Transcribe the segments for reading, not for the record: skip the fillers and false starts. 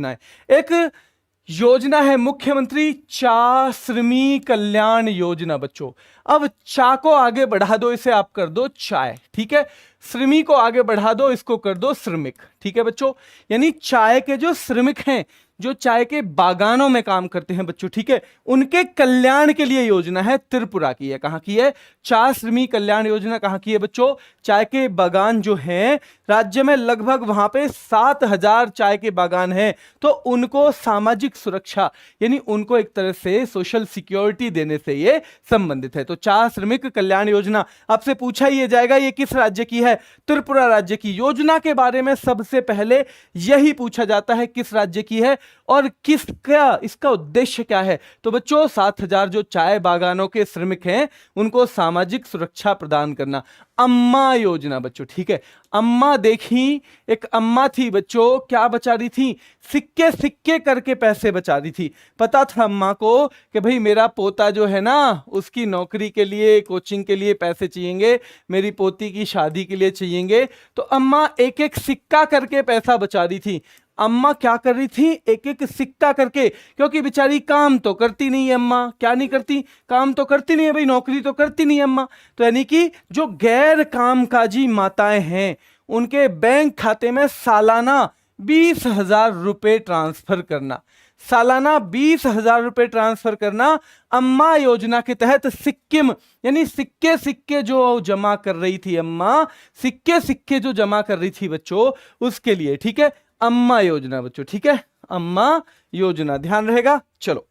है। एक योजना है मुख्यमंत्री चा श्रमिक कल्याण योजना बच्चों। अब चा को आगे बढ़ा दो, इसे आप कर दो चाय, ठीक है। श्रमिक को आगे बढ़ा दो, इसको कर दो श्रमिक, ठीक है बच्चों। यानी चाय के जो श्रमिक हैं, जो चाय के बागानों में काम करते हैं बच्चों, ठीक है, उनके कल्याण के लिए योजना है, त्रिपुरा की है। कहां की है? चा श्रमिक कल्याण योजना कहां की है बच्चों? चाय के बागान जो हैं राज्य में, लगभग वहां पे 7,000 चाय के बागान हैं, तो उनको सामाजिक सुरक्षा यानी उनको एक तरह से सोशल सिक्योरिटी देने से ये संबंधित है। तो चा श्रमिक कल्याण योजना आपसे पूछा ही जाएगा ये किस राज्य की है? त्रिपुरा राज्य की। योजना के बारे में सबसे पहले यही पूछा जाता है, किस राज्य की है और किसका, इसका उद्देश्य क्या है? तो बच्चों 7,000 जो चाय बागानों के श्रमिक हैं उनको सामाजिक सुरक्षा प्रदान करना। अम्मा योजना बच्चों, ठीक है। अम्मा देखी, एक अम्मा थी बच्चों, क्या बचा रही थी? सिक्के सिक्के करके पैसे बचा रही थी। पता था अम्मा को कि भाई मेरा पोता जो है ना, उसकी नौकरी के लिए, कोचिंग के लिए पैसे चाहिएंगे, मेरी पोती की शादी के लिए चाहिएंगे, तो अम्मा एक एक सिक्का करके पैसा बचा रही थी। अम्मा क्या कर रही थी? एक एक सिक्का करके, क्योंकि बेचारी काम तो करती नहीं है अम्मा। क्या नहीं करती? काम तो करती नहीं है भाई, नौकरी तो करती नहीं है अम्मा। तो यानी कि जो गैर कामकाजी माताएं हैं उनके बैंक खाते में सालाना 20,000 रुपए ट्रांसफर करना, सालाना 20,000 रुपए ट्रांसफर करना अम्मा योजना के तहत। सिक्किम यानी सिक्के सिक्के जो जमा कर रही थी अम्मा, सिक्के सिक्के जो जमा कर रही थी बच्चों, उसके लिए, ठीक है, अम्मा योजना बच्चों, ठीक है, अम्मा योजना, ध्यान रहेगा। चलो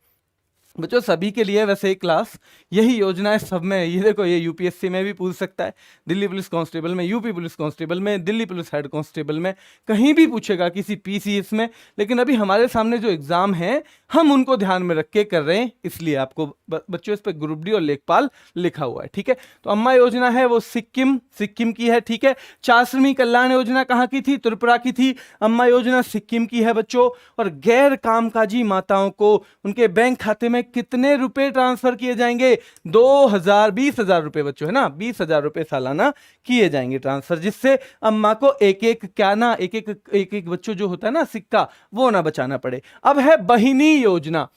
बच्चों सभी के लिए वैसे एक क्लास, यही योजना है सब में। ये देखो, ये यूपीएससी में भी पूछ सकता है, दिल्ली पुलिस कांस्टेबल में, यूपी पुलिस कांस्टेबल में, दिल्ली पुलिस हेड कांस्टेबल में, कहीं भी पूछेगा, किसी पीसीएस में। लेकिन अभी हमारे सामने जो एग्जाम है हम उनको ध्यान में रख के कर रहे हैं, इसलिए आपको बच्चों इस पर ग्रुप डी और लेखपाल लिखा हुआ है, ठीक है। तो अम्मा योजना है वो सिक्किम की है, ठीक है। चा श्रमिक कल्याण योजना कहाँ की थी? त्रिपुरा की थी। अम्मा योजना सिक्किम की है बच्चों। और गैर कामकाजी माताओं को उनके बैंक खाते में कितने रुपए ट्रांसफर किए जाएंगे? 20,000 रुपए बच्चों, है ना, 20,000 रुपए सालाना किए जाएंगे ट्रांसफर, जिससे अम्मा को एक एक क्या ना, एक एक बच्चों जो होता है ना सिक्का, वो ना बचाना पड़े। अब है बहिनी योजना,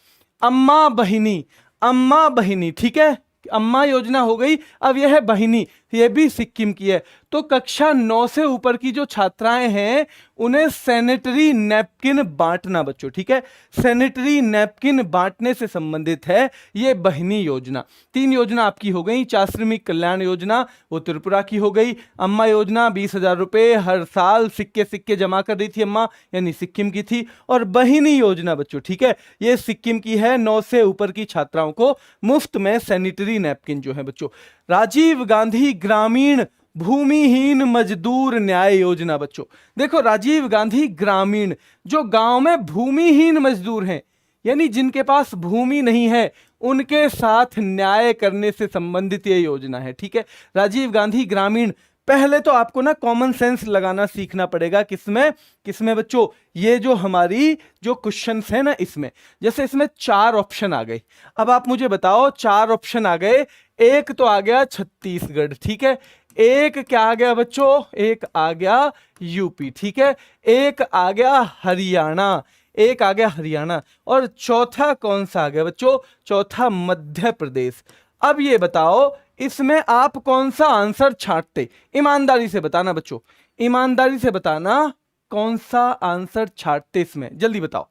अम्मा बहिनी, ठीक है, अम्मा योजना हो गई। अब यह है बहिनी, यह भी सिक्किम की है। तो कक्षा 9 से ऊपर की जो छात्राएं हैं उन्हें सैनिटरी नैपकिन बांटना बच्चों, ठीक है, सैनिटरी नैपकिन बांटने से संबंधित है ये बहिनी योजना। 3 योजना आपकी हो गई। चा श्रमिक कल्याण योजना वो त्रिपुरा की हो गई। अम्मा योजना 20,000 रुपए हर साल सिक्के सिक्के जमा कर रही थी अम्मा, यानी सिक्किम की थी। और बहिनी योजना बच्चों, ठीक है, ये सिक्किम की है। 9 से ऊपर की छात्राओं को मुफ्त में सैनिटरी नैपकिन जो है बच्चों। राजीव गांधी ग्रामीण भूमिहीन मजदूर न्याय योजना बच्चों, देखो राजीव गांधी ग्रामीण, जो गांव में भूमिहीन मजदूर हैं यानी जिनके पास भूमि नहीं है, उनके साथ न्याय करने से संबंधित ये योजना है, ठीक है। राजीव गांधी ग्रामीण। पहले तो आपको ना कॉमन सेंस लगाना सीखना पड़ेगा। किसमें बच्चों? ये जो हमारी जो क्वेश्चंस है ना, इसमें जैसे इसमें 4 ऑप्शन आ गए। अब आप मुझे बताओ, 4 ऑप्शन आ गए, एक तो आ गया छत्तीसगढ़, ठीक है, एक क्या आ गया बच्चों? एक आ गया यूपी, ठीक है, एक आ गया हरियाणा, एक आ गया हरियाणा, और चौथा कौन सा आ गया बच्चों? चौथा मध्य प्रदेश। अब ये बताओ इसमें आप कौन सा आंसर छांटते? ईमानदारी से बताना बच्चों, ईमानदारी से बताना कौन सा आंसर छांटते इसमें, जल्दी बताओ,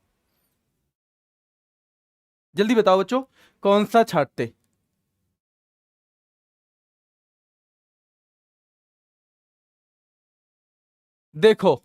जल्दी बताओ बच्चों, कौन सा छांटते? देखो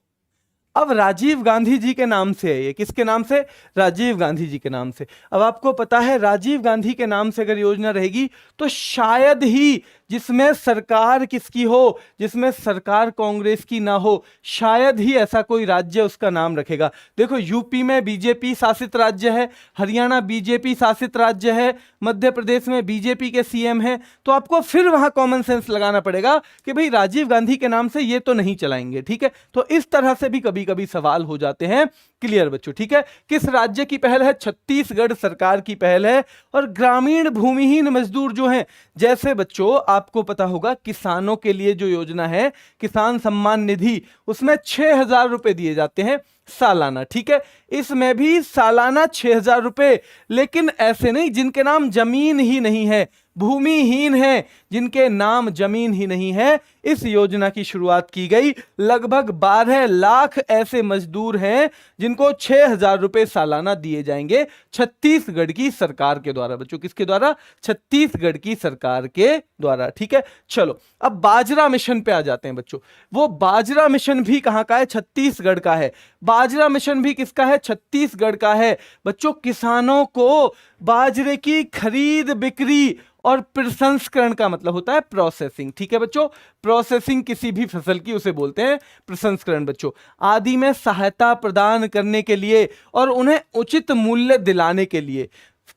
अब राजीव गांधी जी के नाम से है ये, किसके नाम से? राजीव गांधी जी के नाम से। अब आपको पता है राजीव गांधी के नाम से अगर योजना रहेगी तो शायद ही जिसमें सरकार किसकी हो, जिसमें सरकार कांग्रेस की ना हो, शायद ही ऐसा कोई राज्य उसका नाम रखेगा। देखो यूपी में बीजेपी शासित राज्य है, हरियाणा बीजेपी शासित राज्य है, मध्य प्रदेश में बीजेपी के सीएम हैं, तो आपको फिर वहां कॉमन सेंस लगाना पड़ेगा कि भाई राजीव गांधी के नाम से ये तो नहीं चलाएंगे, ठीक है। तो इस तरह से भी कभी कभी सवाल हो जाते हैं। क्लियर बच्चों, ठीक है। किस राज्य की पहल है? छत्तीसगढ़ सरकार की पहल है। और ग्रामीण भूमिहीन मजदूर जो हैं, जैसे बच्चों आपको पता होगा किसानों के लिए जो योजना है किसान सम्मान निधि, उसमें 6,000 रुपए दिए जाते हैं। सालाना, ठीक है। इसमें भी सालाना 6,000 रुपए, लेकिन ऐसे नहीं जिनके नाम जमीन ही नहीं है, भूमिहीन है, जिनके नाम जमीन ही नहीं है। इस योजना की शुरुआत की गई। लगभग 12 लाख ऐसे मजदूर हैं जिनको 6,000 रुपए सालाना दिए जाएंगे छत्तीसगढ़ की सरकार के द्वारा। बच्चों किसके द्वारा? छत्तीसगढ़ की सरकार के द्वारा, ठीक है। चलो अब बाजरा मिशन पे आ जाते हैं बच्चों। वो बाजरा मिशन भी कहां का है? छत्तीसगढ़ का है। बाजरा मिशन भी किसका है? छत्तीसगढ़ का है। बच्चों किसानों को बाजरे की खरीद बिक्री और प्रसंस्करण का मतलब होता है प्रोसेसिंग, ठीक है बच्चों। प्रोसेसिंग किसी भी फसल की उसे बोलते हैं प्रसंस्करण बच्चों, आदि में सहायता प्रदान करने के लिए और उन्हें उचित मूल्य दिलाने के लिए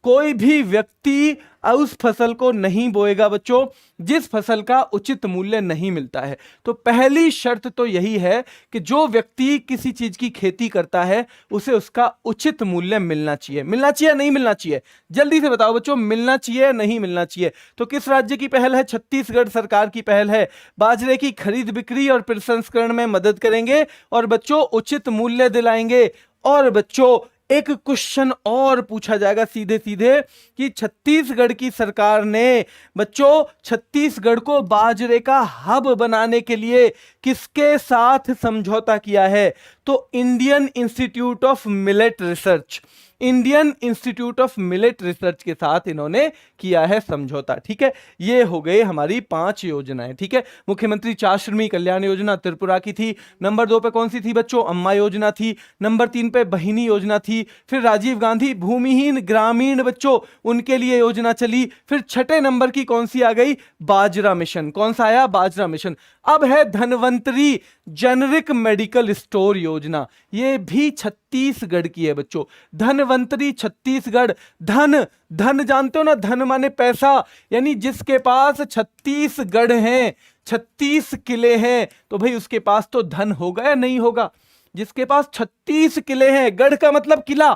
कोई भी व्यक्ति उस फसल को नहीं बोएगा बच्चों जिस फसल का उचित मूल्य नहीं मिलता है। तो पहली शर्त तो यही है कि जो व्यक्ति किसी चीज की खेती करता है उसे उसका उचित मूल्य मिलना चाहिए। मिलना चाहिए नहीं मिलना चाहिए? जल्दी से बताओ बच्चों, मिलना चाहिए नहीं मिलना चाहिए? तो किस राज्य की पहल है? छत्तीसगढ़ सरकार की पहल है। बाजरे की खरीद बिक्री और प्रसंस्करण में मदद करेंगे और बच्चों उचित मूल्य दिलाएंगे। और बच्चों एक क्वेश्चन और पूछा जाएगा सीधे सीधे कि छत्तीसगढ़ की सरकार ने बच्चों छत्तीसगढ़ को बाजरे का हब बनाने के लिए किसके साथ समझौता किया है? तो Indian institute of millet research, Indian institute of millet research के साथ इन्होंने किया है समझौता, ठीक है। ये हो गए हमारी 5 योजनाएं, ठीक है। मुख्यमंत्री चाश्रमी कल्याण योजना त्रिपुरा की थी। नंबर 2 पे कौन सी थी बच्चों? अम्मा योजना थी। नंबर 3 पे बहिनी योजना थी। फिर राजीव गांधी भूमिहीन ग्रामीण बच्चों उनके लिए योजना चली। फिर 6 नंबर की कौन सी आ गई? बाजरा मिशन। कौन सा आया? बाजरा मिशन। अब है धनवंतरी जेनरिक मेडिकल स्टोर योजना, ये भी छत्तीसगढ़ की है बच्चों। धनवंतरी छत्तीसगढ़। धन, धन जानते हो ना, धन माने पैसा, यानी जिसके पास छत्तीसगढ़ है, 36 किले हैं, तो भाई उसके पास तो धन होगा या नहीं होगा? जिसके पास 36 किले हैं, गढ़ का मतलब किला,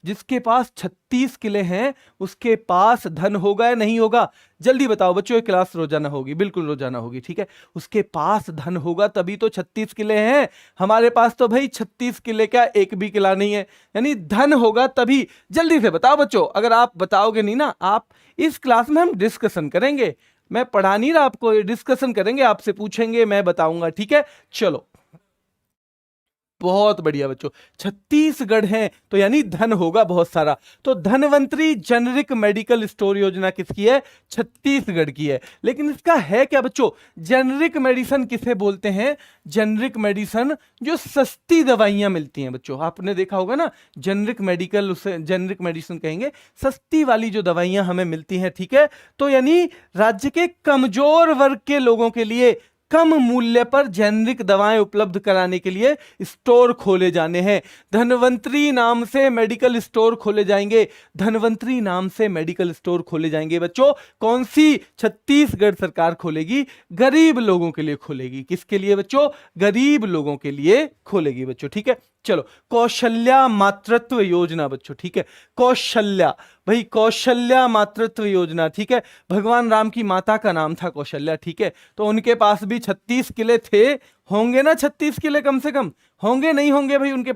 जिसके पास 36 किले हैं उसके पास धन होगा या नहीं होगा? जल्दी बताओ बच्चों, ये क्लास रोजाना होगी, बिल्कुल रोजाना होगी, ठीक है। उसके पास धन होगा तभी तो 36 किले हैं। हमारे पास तो भाई 36 किले का एक भी किला नहीं है, यानी धन होगा तभी। जल्दी से बताओ बच्चों, अगर आप बताओगे नहीं ना, आप इस क्लास में हम डिस्कशन करेंगे, मैं पढ़ा नहीं रहा आपको, डिस्कशन करेंगे, आपसे पूछेंगे, मैं बताऊंगा, ठीक है। चलो बहुत बढ़िया बच्चों, छत्तीसगढ़ है तो यानी धन होगा बहुत सारा। तो धनवंतरी जेनरिक मेडिकल स्टोर योजना किसकी है? छत्तीसगढ़ की है। लेकिन इसका है क्या बच्चों? जेनरिक मेडिसिन किसे बोलते हैं? जेनरिक मेडिसिन जो सस्ती दवाइयां मिलती हैं बच्चों, आपने देखा होगा ना, जेनरिक मेडिकल, उसे जेनरिक मेडिसिन कहेंगे, सस्ती वाली जो दवाइयां हमें मिलती हैं, ठीक है। तो यानी राज्य के कमजोर वर्ग के लोगों के लिए कम मूल्य पर जेनरिक दवाएं उपलब्ध कराने के लिए स्टोर खोले जाने हैं। धनवंतरी नाम से मेडिकल स्टोर खोले जाएंगे। धनवंतरी नाम से मेडिकल स्टोर खोले जाएंगे बच्चों। कौन सी? छत्तीसगढ़ सरकार खोलेगी, गरीब लोगों के लिए खोलेगी। किसके लिए बच्चों? गरीब लोगों के लिए खोलेगी बच्चों, ठीक है। चलो कौशल्या मातृत्व योजना बच्चों, ठीक है। कौशल्या, भाई कौशल्या मातृत्व योजना, ठीक है। भगवान राम की माता का नाम था कौशल्या, ठीक है। तो उनके पास भी 36 किले थे, होंगे ना 36 किले कम से कम? होंगे नहीं होंगे भाई? उनके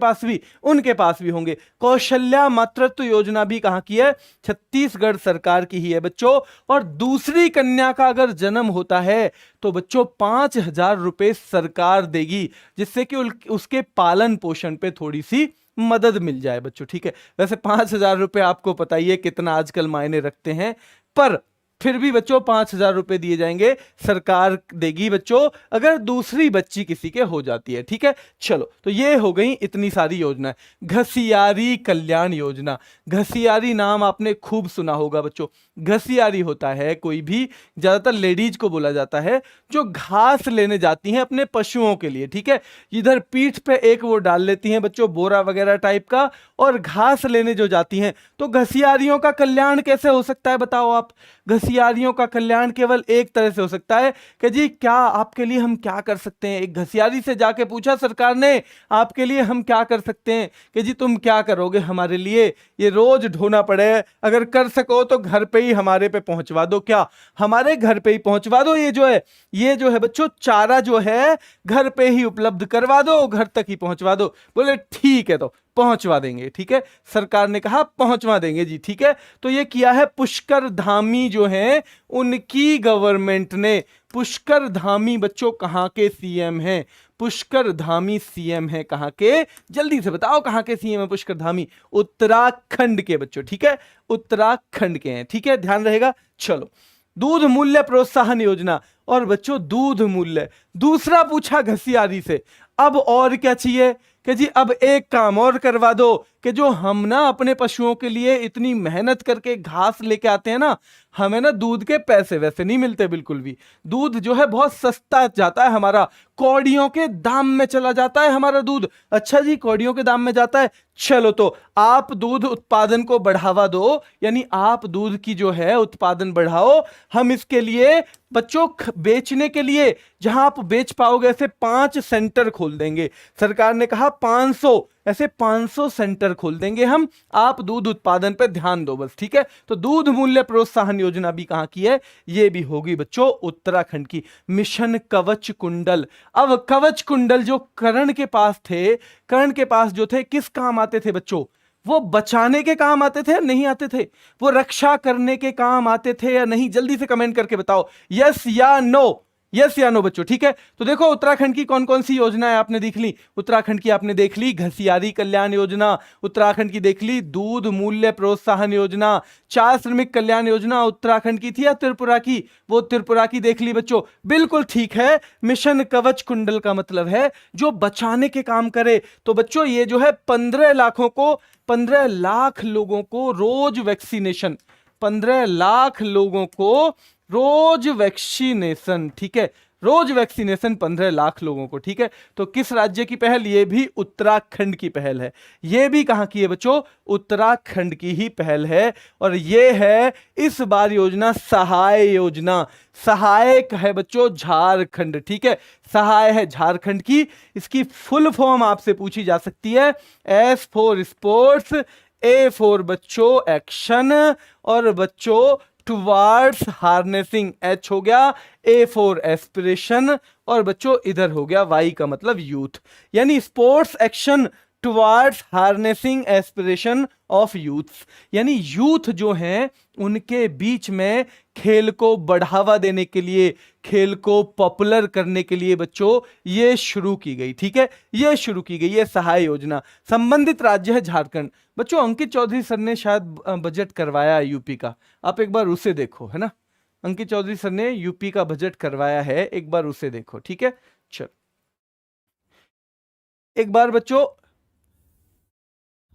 पास भी होंगे। कौशल्या मातृत्व योजना भी कहां की है? छत्तीसगढ़ सरकार की ही है बच्चों। और दूसरी कन्या का अगर जन्म होता है तो बच्चों 5,000 रुपए सरकार देगी, जिससे कि उसके पालन पोषण पे थोड़ी सी मदद मिल जाए बच्चों, ठीक है। वैसे 5,000 रुपए आपको पता ही है कितना आजकल मायने रखते हैं, पर फिर भी बच्चों 5,000 रुपए दिए जाएंगे, सरकार देगी बच्चों, अगर दूसरी बच्ची किसी के हो जाती है, ठीक है। चलो तो ये हो गई इतनी सारी योजना। घसियारी कल्याण योजना, घसियारी नाम आपने खूब सुना होगा बच्चों। घसियारी होता है, कोई भी, ज्यादातर लेडीज को बोला जाता है, जो घास लेने जाती हैं अपने पशुओं के लिए, ठीक है। इधर पीठ पे एक वो डाल लेती हैं बच्चों, बोरा वगैरह टाइप का, और घास लेने जो जाती हैं। तो घसियारियों का कल्याण कैसे हो सकता है बताओ आप? घसियारी घसियारियों का कल्याण केवल एक तरह से हो सकता है कि जी क्या आपके लिए हम क्या कर सकते हैं। एक घसियारी से जाके पूछा सरकार ने, आपके लिए हम क्या कर सकते हैं, कि जी तुम क्या करोगे हमारे लिए, ये रोज ढोना पड़े, अगर कर सको तो घर पे ही हमारे पे पहुंचवा दो, क्या हमारे घर पे ही पहुंचवा दो, ये जो है बच्चों चारा जो है घर पे ही उपलब्ध करवा दो, घर तक ही पहुंचवा दो। बोले ठीक है, तो पहुंचवा देंगे। ठीक है, सरकार ने कहा पहुंचवा देंगे जी। ठीक है, तो ये किया है पुष्कर धामी जो है उनकी गवर्नमेंट ने। पुष्कर धामी बच्चों कहां के सीएम हैं? पुष्कर धामी सीएम है कहां के? जल्दी से बताओ कहां के सीएम है पुष्कर धामी? उत्तराखंड के बच्चों। ठीक है, उत्तराखंड के हैं। ठीक है, ध्यान रहेगा। चलो, दूध मूल्य प्रोत्साहन योजना। और बच्चों दूध मूल्य दूसरा पूछा घसियारी से। अब और क्या चाहिए कि जी अब एक काम और करवा दो कि जो हम ना अपने पशुओं के लिए इतनी मेहनत करके घास लेके आते हैं ना, हमें ना दूध के पैसे वैसे नहीं मिलते बिल्कुल भी। दूध जो है बहुत सस्ता जाता है हमारा, कौड़ियों के दाम में चला जाता है हमारा दूध। अच्छा जी, कौड़ियों के दाम में जाता है। चलो, तो आप दूध उत्पादन को बढ़ावा दो, यानी आप दूध की जो है उत्पादन बढ़ाओ। हम इसके लिए बच्चों बेचने के लिए जहां आप बेच पाओगे ऐसे 5 सेंटर खोल देंगे। सरकार ने कहा 500, ऐसे 500 सेंटर खोल देंगे हम, आप दूध उत्पादन पर ध्यान दो बस। ठीक है, तो दूध मूल्य प्रोत्साहन योजना भी कहां की है? ये भी होगी बच्चों उत्तराखंड की। मिशन कवच कुंडल। अब कवच कुंडल जो कर्ण के पास थे, कर्ण के पास जो थे किस काम आते थे बच्चों? वो बचाने के काम आते थे या नहीं आते थे? वो रक्षा करने के काम आते थे या नहीं? जल्दी से कमेंट करके बताओ, यस या नो, यस या नो बच्चों। ठीक है, तो देखो उत्तराखंड की कौन कौन सी योजनाएं आपने देख ली। उत्तराखंड की आपने देख ली घसियारी कल्याण योजना, उत्तराखंड की देख ली दूध मूल्य प्रोत्साहन योजना, 4 श्रमिक कल्याण योजना उत्तराखंड की थी या त्रिपुरा की? वो त्रिपुरा की देख ली बच्चों, बिल्कुल ठीक है। मिशन कवच कुंडल का मतलब है जो बचाने के काम करे। तो बच्चों ये जो है 15 लाख लोगों को रोज वैक्सीनेशन, 15 लाख लोगों को रोज वैक्सीनेशन। ठीक है, रोज वैक्सीनेशन 15 लाख लोगों को। ठीक है, तो किस राज्य की पहल? ये भी उत्तराखंड की पहल है। ये भी कहां की है बच्चों? उत्तराखंड की ही पहल है। और ये है इस बार योजना सहाय योजना। सहायक है बच्चों झारखंड। ठीक है, सहाय है झारखंड की। इसकी फुल फॉर्म आपसे पूछी जा सकती है। S for sports, A for बच्चों एक्शन, और बच्चों टुवार्ड्स हार्नेसिंग H हो गया, A फॉर एस्पिरेशन, और बच्चों इधर हो गया Y का मतलब यूथ। यानी sports action towards harnessing aspiration of youth, यानी यूथ जो हैं उनके बीच में खेल को बढ़ावा देने के लिए, खेल को पॉपुलर करने के लिए बच्चों ये शुरू की गई। ठीक है, ये शुरू की गई है सहाय योजना। संबंधित राज्य है झारखंड। बच्चों अंकित चौधरी सर ने शायद बजट करवाया है यूपी का, आप एक बार उसे देखो, है ना। अंकित चौधरी सर ने यूपी का बजट करवाया है, एक बार उसे देखो। ठीक है, चलो एक बार बच्चों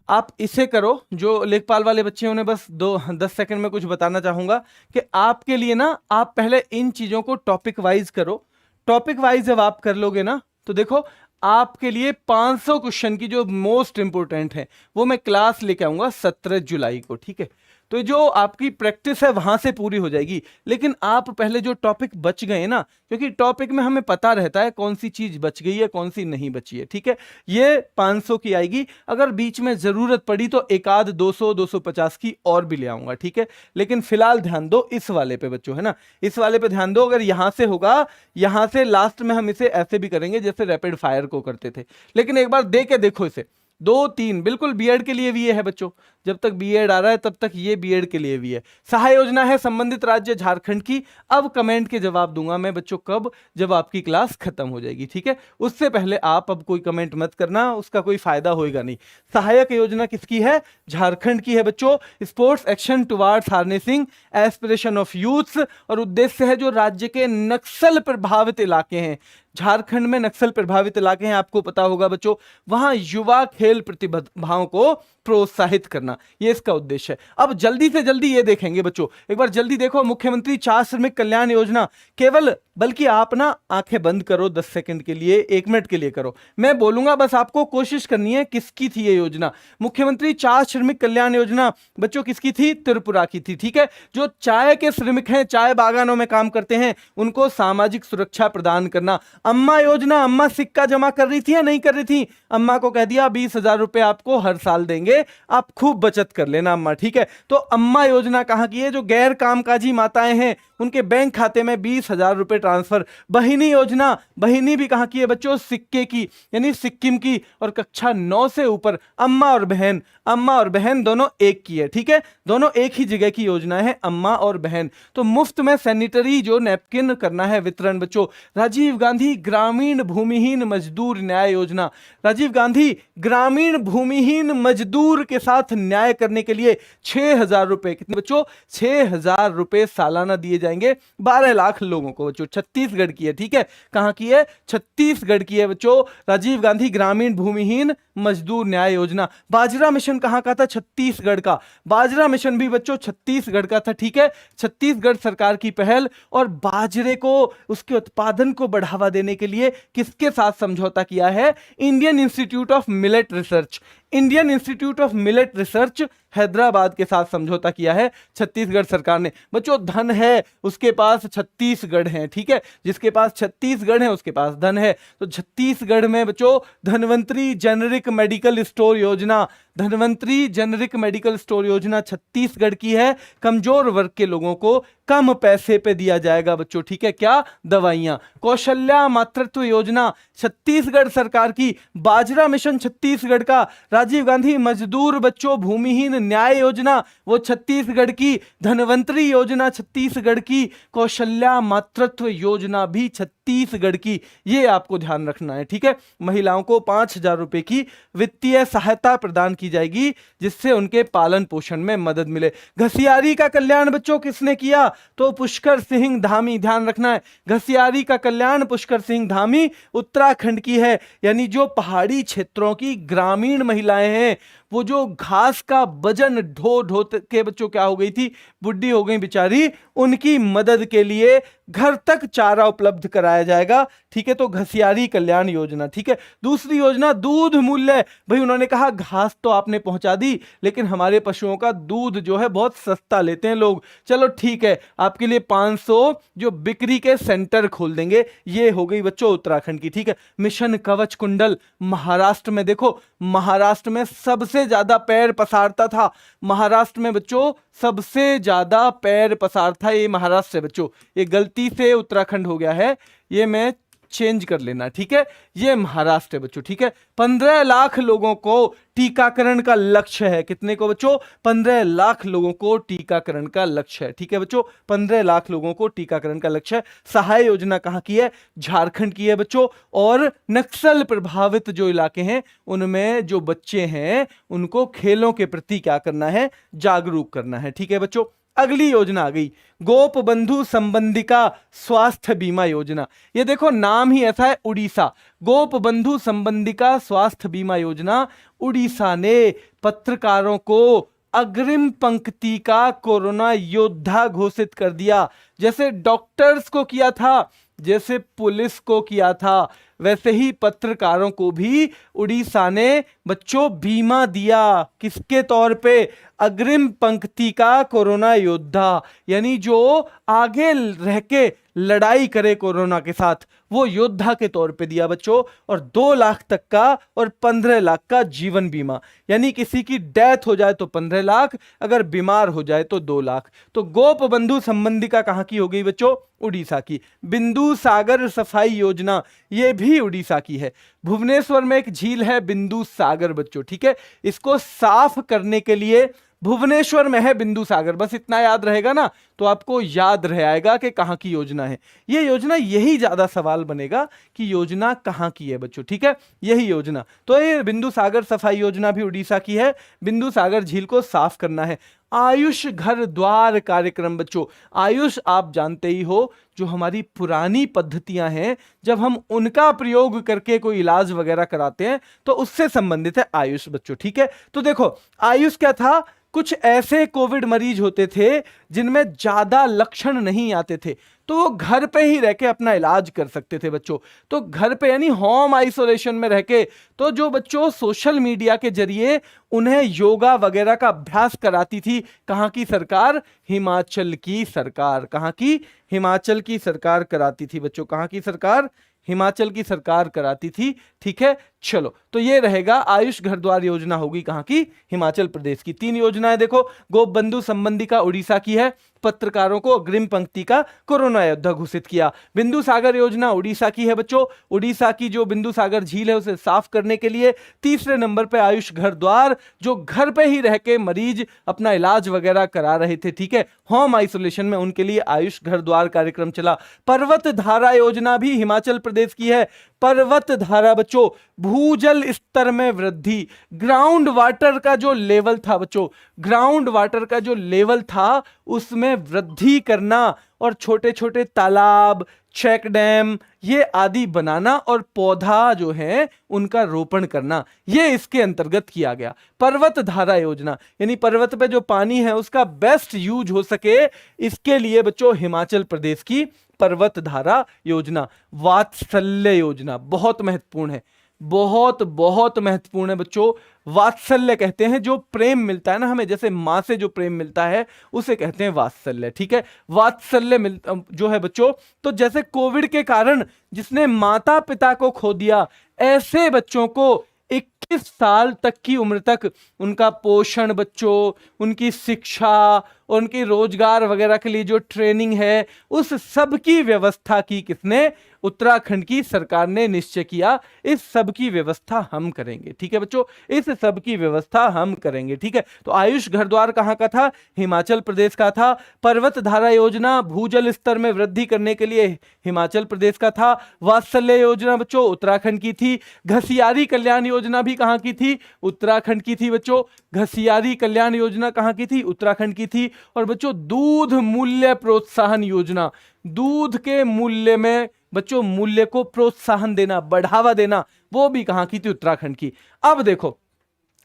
आप इसे करो। जो लेखपाल वाले बच्चे हैं उन्हें बस 10 सेकंड में कुछ बताना चाहूंगा कि आपके लिए ना, आप पहले इन चीजों को टॉपिक वाइज करो। टॉपिक वाइज जब आप कर लोगे ना, तो देखो आपके लिए 500 क्वेश्चन की जो मोस्ट इंपोर्टेंट है वो मैं क्लास लेके आऊंगा 17 जुलाई को। ठीक है, तो जो आपकी प्रैक्टिस है वहां से पूरी हो जाएगी। लेकिन आप पहले जो टॉपिक बच गए ना, क्योंकि टॉपिक में हमें पता रहता है कौन सी चीज बच गई है कौन सी नहीं बची है। ठीक है, ये 500 की आएगी। अगर बीच में जरूरत पड़ी तो एक आध 200 250 की और भी ले आऊंगा। ठीक है, लेकिन फिलहाल ध्यान दो इस वाले पे बच्चों, है ना, इस वाले पे ध्यान दो। अगर यहां से होगा, यहां से लास्ट में हम इसे ऐसे भी करेंगे जैसे रैपिड फायर को करते थे। लेकिन एक बार दे के देखो इसे, 2 3 बिल्कुल बीएड के लिए भी ये है बच्चों, जब तक बीएड आ रहा है तब तक ये बीएड के लिए भी है। सहाय योजना है संबंधित राज्य झारखंड की। अब कमेंट के जवाब दूंगा मैं बच्चों कब? जब आपकी क्लास खत्म हो जाएगी। ठीक है, उससे पहले आप अब कोई कमेंट मत करना, उसका कोई फायदा होएगा नहीं। सहायक योजना किसकी है? झारखंड की है बच्चों। Sports action towards harnessing aspiration of youths, और उद्देश्य है जो राज्य के नक्सल प्रभावित इलाके हैं, झारखंड में नक्सल प्रभावित इलाके हैं, आपको पता होगा बच्चों, वहां युवा खेल प्रतिभाओं को प्रोत्साहित करना, ये इसका उद्देश्य है। अब जल्दी से जल्दी ये देखेंगे बच्चों, एक बार जल्दी देखो, मुख्यमंत्री 4 श्रमिक कल्याण योजना, केवल बल्कि आप ना आंखें बंद करो 10 सेकंड के लिए, 1 मिनट के लिए करो, मैं बोलूंगा बस आपको कोशिश करनी है। किसकी थी ये योजना? मुख्यमंत्री 4 श्रमिक कल्याण योजना बच्चों किसकी थी? त्रिपुरा की थी, ठीक है। जो चाय के श्रमिक हैं, चाय बागानों में काम करते हैं, उनको सामाजिक सुरक्षा प्रदान करना। अम्मा योजना, अम्मा सिक्का जमा कर रही थी या नहीं कर रही थी? अम्मा को कह दिया 20,000 रुपए आपको हर साल देंगे, आप खूब बचत कर लेना अम्मा, ठीक है। तो अम्मा योजना कहां की है? जो गैर कामकाजी माताएं हैं उनके बैंक खाते में 20,000 रुपए ट्रांसफर। बहिनी योजना, बहिनी भी कहां की है बच्चों? सिक्के की, यानी सिक्किम की, और कक्षा 9 से ऊपर अम्मा और बहन, अम्मा और बहन दोनों एक की है, ठीक है, दोनों एक ही जगह की योजना है, अम्मा और बहन। तो मुफ्त में सैनिटरी जो नैपकिन करना है वितरण बच्चों। राजीव गांधी ग्रामीण भूमिहीन मजदूर न्याय योजना, राजीव गांधी ग्रामीण भूमिहीन मजदूर के साथ न्याय करने के लिए 6,000 रुपए, कितने बच्चों? 6,000 रुपए सालाना दिए जाएंगे 12 लाख लोगों को बच्चों। छत्तीसगढ़ की है, ठीक है, कहां की है? छत्तीसगढ़ की है बच्चों, राजीव गांधी ग्रामीण भूमिहीन मजदूर न्याय योजना। बाजरा मिशन कहां का था? छत्तीसगढ़ का। बाजरा मिशन भी बच्चों छत्तीसगढ़ का था, ठीक है, छत्तीसगढ़ सरकार की पहल। और बाजरे को, उसके उत्पादन को बढ़ावा देने के लिए किसके साथ समझौता किया है? Indian institute of millet research, Indian institute of millet research Hyderabad के साथ समझौता किया है छत्तीसगढ़ सरकार ने। बच्चों धन है उसके पास, छत्तीसगढ़ है, ठीक है, जिसके पास छत्तीसगढ़ है उसके पास धन है। तो छत्तीसगढ़ में बच्चों धनवंतरी जेनरिक मेडिकल स्टोर योजना, धनवंतरी जेनरिक मेडिकल स्टोर योजना छत्तीसगढ़ की है। कमजोर वर्ग के लोगों को कम पैसे पे दिया जाएगा बच्चों, ठीक है, क्या? दवाइयां। कौशल्या मातृत्व योजना छत्तीसगढ़ सरकार की। बाजरा मिशन छत्तीसगढ़ का। राजीव गांधी मजदूर बच्चों भूमिहीन न्याय योजना वो छत्तीसगढ़ की। धनवंतरी योजना छत्तीसगढ़ की। कौशल्या मातृत्व योजना भी छत्तीसगढ़ की। ये आपको ध्यान रखना है, ठीक है। महिलाओं को 5,000 रुपए की वित्तीय सहायता प्रदान की जाएगी जिससे उनके पालन पोषण में मदद मिले। घसियारी का कल्याण बच्चों किसने किया? तो पुष्कर सिंह धामी, ध्यान रखना है, घसियारी का कल्याण पुष्कर सिंह धामी उत्तराखंड की है। यानी जो पहाड़ी क्षेत्रों की ग्रामीण महिलाएं हैं, वो जो घास का वजन ढो ढो के बच्चों क्या हो गई थी, बुढ़ी हो गई बेचारी, उनकी मदद के लिए घर तक चारा उपलब्ध कराया जाएगा, ठीक है। तो घसियारी कल्याण योजना, ठीक है। दूसरी योजना दूध मूल्य, भाई उन्होंने कहा घास तो आपने पहुंचा दी लेकिन हमारे पशुओं का दूध जो है बहुत सस्ता लेते हैं लोग, चलो ठीक है आपके लिए 500 जो बिक्री के सेंटर खोल देंगे। ये हो गई बच्चों उत्तराखंड की, ठीक है। मिशन कवच कुंडल महाराष्ट्र में, देखो महाराष्ट्र में सबसे ज्यादा पैर पसारता था, महाराष्ट्र में बच्चों सबसे ज्यादा पैर पसार था ये महाराष्ट्र है बच्चों। ये गलती से उत्तराखंड हो गया है, ये मैं चेंज कर लेना, ठीक है। ये महाराष्ट्र है बच्चों, ठीक है। 15 लाख लोगों को टीकाकरण का लक्ष्य है। कितने को बच्चों? 15 लाख लोगों को टीकाकरण का लक्ष्य है, ठीक है बच्चों। 15 लाख लोगों को टीकाकरण का लक्ष्य है। सहाय योजना कहां की है? झारखंड की है बच्चों। और नक्सल प्रभावित जो इलाके हैं उनमें जो बच्चे हैं उनको खेलों के प्रति क्या करना है? जागरूक करना है, ठीक है बच्चों। अगली योजना आ गई गोप बंधु संबंधिका स्वास्थ्य बीमा योजना। ये देखो नाम ही ऐसा है, उड़ीसा। गोप बंधु संबंधिका स्वास्थ्य बीमा योजना, उड़ीसा ने पत्रकारों को अग्रिम पंक्ति का कोरोना योद्धा घोषित कर दिया। जैसे डॉक्टर्स को किया था, जैसे पुलिस को किया था, वैसे ही पत्रकारों को भी उड़ीसा ने बच्चों बीमा दिया। किसके तौर पे? अग्रिम पंक्ति का कोरोना योद्धा, यानी जो आगे रह के लड़ाई करे कोरोना के साथ, वो योद्धा के तौर पे दिया बच्चों। और 2 लाख तक का और 15 लाख का जीवन बीमा, यानी किसी की डेथ हो जाए तो 15 लाख, अगर बीमार हो जाए तो 2 लाख। तो गोप बंधु संबंधिका कहां की हो गई बच्चों? उड़ीसा की। बिंदु सागर सफाई योजना, ये भी उड़ीसा की है। भुवनेश्वर में एक झील है बिंदु सागर बच्चों, ठीक है। इसको साफ करने के लिए भुवनेश्वर में है बिंदु सागर, बस इतना याद रहेगा ना तो आपको याद रह आएगा कि कहां की योजना है ये योजना। यही ज्यादा सवाल बनेगा कि योजना कहां की है बच्चों, ठीक है, यही योजना। तो ये बिंदु सागर सफाई योजना भी उड़ीसा की है। बिंदु सागर झील को साफ करना है। आयुष घर द्वार कार्यक्रम बच्चों। आयुष आप जानते ही हो, जो हमारी पुरानी पद्धतियां हैं, जब हम उनका प्रयोग करके कोई इलाज वगैरह कराते हैं तो उससे संबंधित है आयुष बच्चों। ठीक है, तो देखो आयुष क्या था, कुछ ऐसे कोविड मरीज होते थे जिनमें ज्यादा लक्षण नहीं आते थे, तो वो घर पे ही रह के अपना इलाज कर सकते थे बच्चों। तो घर पे यानी होम आइसोलेशन में रह के, तो जो बच्चों सोशल मीडिया के जरिए उन्हें योगा वगैरह का अभ्यास कराती थी, कहां की सरकार, हिमाचल की सरकार। कहां की, हिमाचल की सरकार कराती थी बच्चों। कहां की सरकार, हिमाचल की सरकार कराती थी। ठीक है, चलो तो ये रहेगा आयुष घर द्वार योजना होगी कहां की, हिमाचल प्रदेश की। 3 योजनाएं देखो, गोप बंधु संबंधी का उड़ीसा की है, पत्रकारों को अग्रिम पंक्ति का कोरोना योद्धा घोषित किया। बिंदु सागर योजना उड़ीसा की है बच्चों, उड़ीसा की जो बिंदु सागर झील है उसे साफ करने के लिए। तीसरे नंबर पे आयुष घर द्वार, जो घर पे ही रह के मरीज अपना इलाज वगैरह करा रहे थे, ठीक है, होम आइसोलेशन में, उनके लिए आयुष घर द्वार कार्यक्रम चला। पर्वत धारा योजना भी हिमाचल प्रदेश की है। पर्वत धारा बच्चों, भूजल स्तर में वृद्धि, ग्राउंड वाटर का जो लेवल था बच्चों, ग्राउंड वाटर का जो लेवल था उसमें वृद्धि करना, और छोटे छोटे तालाब, चेक डैम ये आदि बनाना, और पौधा जो है उनका रोपण करना, ये इसके अंतर्गत किया गया। पर्वत धारा योजना यानी पर्वत पे जो पानी है उसका बेस्ट यूज हो सके, इसके लिए बच्चों हिमाचल प्रदेश की पर्वत धारा योजना। वात्सल्य योजना बहुत महत्वपूर्ण है, बहुत बहुत महत्वपूर्ण है बच्चों। वात्सल्य कहते हैं जो प्रेम मिलता है ना हमें, जैसे मां से जो प्रेम मिलता है उसे कहते हैं वात्सल्य। ठीक है, वात्सल्य जो है बच्चों, तो जैसे कोविड के कारण जिसने माता पिता को खो दिया, ऐसे बच्चों को 21 साल तक की उम्र तक उनका पोषण बच्चों, उनकी शिक्षा, उनकी रोजगार वगैरह के लिए जो ट्रेनिंग है, उस सब की व्यवस्था की किसने, उत्तराखंड की सरकार ने निश्चय किया। इस सब की व्यवस्था हम करेंगे। ठीक है बच्चों, इस सब की व्यवस्था हम करेंगे। ठीक है, तो आयुष घर द्वार कहां का था, हिमाचल प्रदेश का था। पर्वत धारा योजना भूजल स्तर में वृद्धि करने के लिए हिमाचल प्रदेश का था। वात्सल्य योजना बच्चों उत्तराखंड की थी। घसियारी कल्याण योजना भी कहां की थी, उत्तराखंड की थी बच्चों। घसियारी कल्याण योजना कहां की थी, उत्तराखंड की थी। और बच्चों दूध मूल्य प्रोत्साहन योजना, दूध के मूल्य में बच्चों मूल्य को प्रोत्साहन देना, बढ़ावा देना, वो भी कहां की थी, उत्तराखंड की। अब देखो,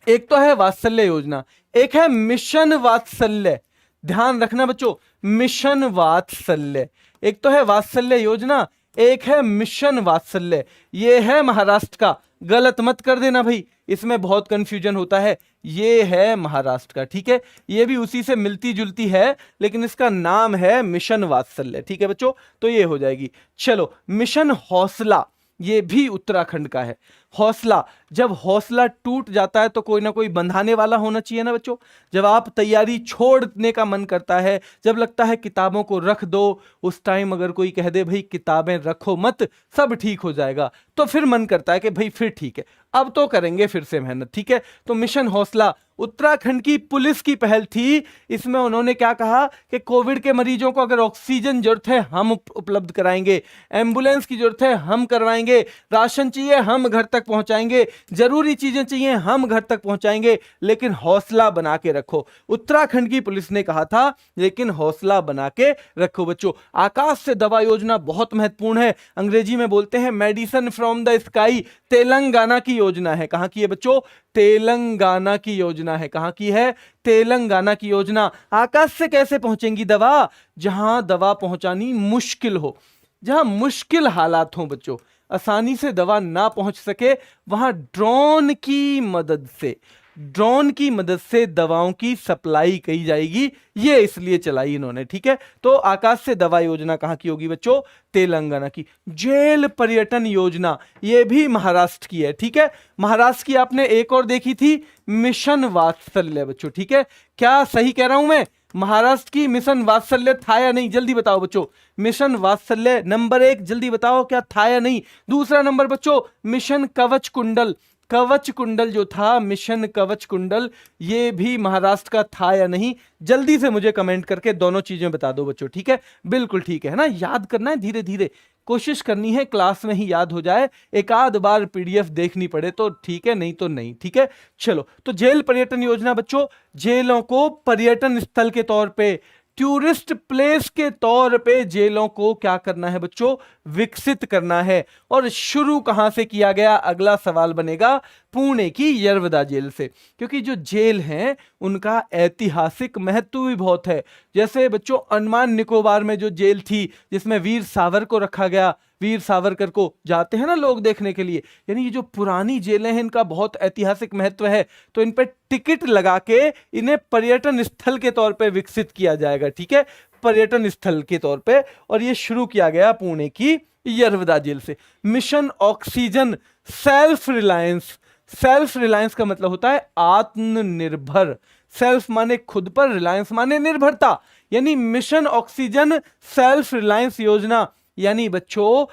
एक तो है वात्सल्य योजना, एक है मिशन वात्सल्य। ध्यान रखना बच्चों, मिशन वात्सल्य, एक तो है वात्सल्य योजना, एक है मिशन वात्सल्य। ये है महाराष्ट्र का, गलत मत कर देना भाई, इसमें बहुत कंफ्यूजन होता है। ये है महाराष्ट्र का, ठीक है, ये भी उसी से मिलती जुलती है, लेकिन इसका नाम है मिशन वात्सल्य। ठीक है बच्चों, तो ये हो जाएगी। चलो, मिशन हौसला, ये भी उत्तराखंड का है। हौसला, जब हौसला टूट जाता है तो कोई ना कोई बंधाने वाला होना चाहिए ना बच्चों। जब आप तैयारी छोड़ने का मन करता है, जब लगता है किताबों को रख दो, उस टाइम अगर कोई कह दे भाई किताबें रखो मत, सब ठीक हो जाएगा, तो फिर मन करता है कि भाई फिर ठीक है, अब तो करेंगे फिर से मेहनत। ठीक है, तो मिशन हौसला उत्तराखंड की पुलिस की पहल थी। इसमें उन्होंने क्या कहा कि कोविड के मरीजों को अगर ऑक्सीजन जरूरत है हम उपलब्ध कराएंगे, एम्बुलेंस की जरूरत है हम करवाएंगे, राशन चाहिए हम घर तक पहुंचाएंगे, जरूरी चीजें चाहिए हम घर तक पहुंचाएंगे, लेकिन हौसला बना के रखो। उत्तराखंड की पुलिस ने कहा था, लेकिन हौसला बना के रखो बच्चों। आकाश से दवा योजना बहुत महत्वपूर्ण है, अंग्रेजी में बोलते हैं medicine from the sky. Telangana की योजना है, कहां की है बच्चों, तेलंगाना की योजना है। कहां की है, तेलंगाना की योजना। आकाश से कैसे पहुंचेंगी दवा, जहां दवा पहुंचानी मुश्किल हो, जहां मुश्किल हालात हो बच्चों, आसानी से दवा ना पहुंच सके, वहां ड्रोन की मदद से, ड्रोन की मदद से दवाओं की सप्लाई की जाएगी। ये इसलिए चलाई इन्होंने। ठीक है, तो आकाश से दवा योजना कहां की होगी बच्चों, तेलंगाना की। जेल पर्यटन योजना, ये भी महाराष्ट्र की है। ठीक है, महाराष्ट्र की आपने एक और देखी थी, मिशन वात्सल्य बच्चों। ठीक है, क्या सही कह रहा हूं मैं, महाराष्ट्र की मिशन वात्सल्य था या नहीं, जल्दी बताओ बच्चों। मिशन वात्सल्य नंबर 1, जल्दी बताओ क्या था या नहीं। दूसरा नंबर बच्चों मिशन कवच कुंडल, कवच कुंडल जो था, मिशन कवच कुंडल, ये भी महाराष्ट्र का था या नहीं, जल्दी से मुझे कमेंट करके दोनों चीजें बता दो बच्चों। ठीक है, बिल्कुल ठीक है ना, याद करना है धीरे धीरे, कोशिश करनी है क्लास में ही याद हो जाए, एक आध बार पीडीएफ देखनी पड़े तो ठीक है, नहीं तो नहीं। ठीक है, चलो। तो जेल पर्यटन योजना बच्चों, जेलों को पर्यटन स्थल के तौर पे, टूरिस्ट प्लेस के तौर पे जेलों को क्या करना है बच्चों, विकसित करना है। और शुरू कहां से किया गया, अगला सवाल बनेगा, पुणे की यरवदा जेल से, क्योंकि जो जेल हैं उनका ऐतिहासिक महत्व भी बहुत है। जैसे बच्चों अंडमान निकोबार में जो जेल थी जिसमें वीर सावरकर को रखा गया, वीर सावरकर को जाते हैं ना लोग देखने के लिए, यानी ये जो पुरानी जेलें हैं इनका बहुत ऐतिहासिक महत्व है। तो इन पे टिकट लगा के इन्हें पर्यटन स्थल के तौर पे विकसित किया जाएगा। ठीक है, पर्यटन स्थल के तौर पे, और ये शुरू किया गया पुणे की यरवदा जेल से। Mission oxygen self reliance, self reliance का मतलब होता है आत्मनिर्भर। सेल्फ माने खुद पर, रिलायंस माने निर्भरता, यानी मिशन ऑक्सीजन सेल्फ रिलायंस योजना, यानी बच्चों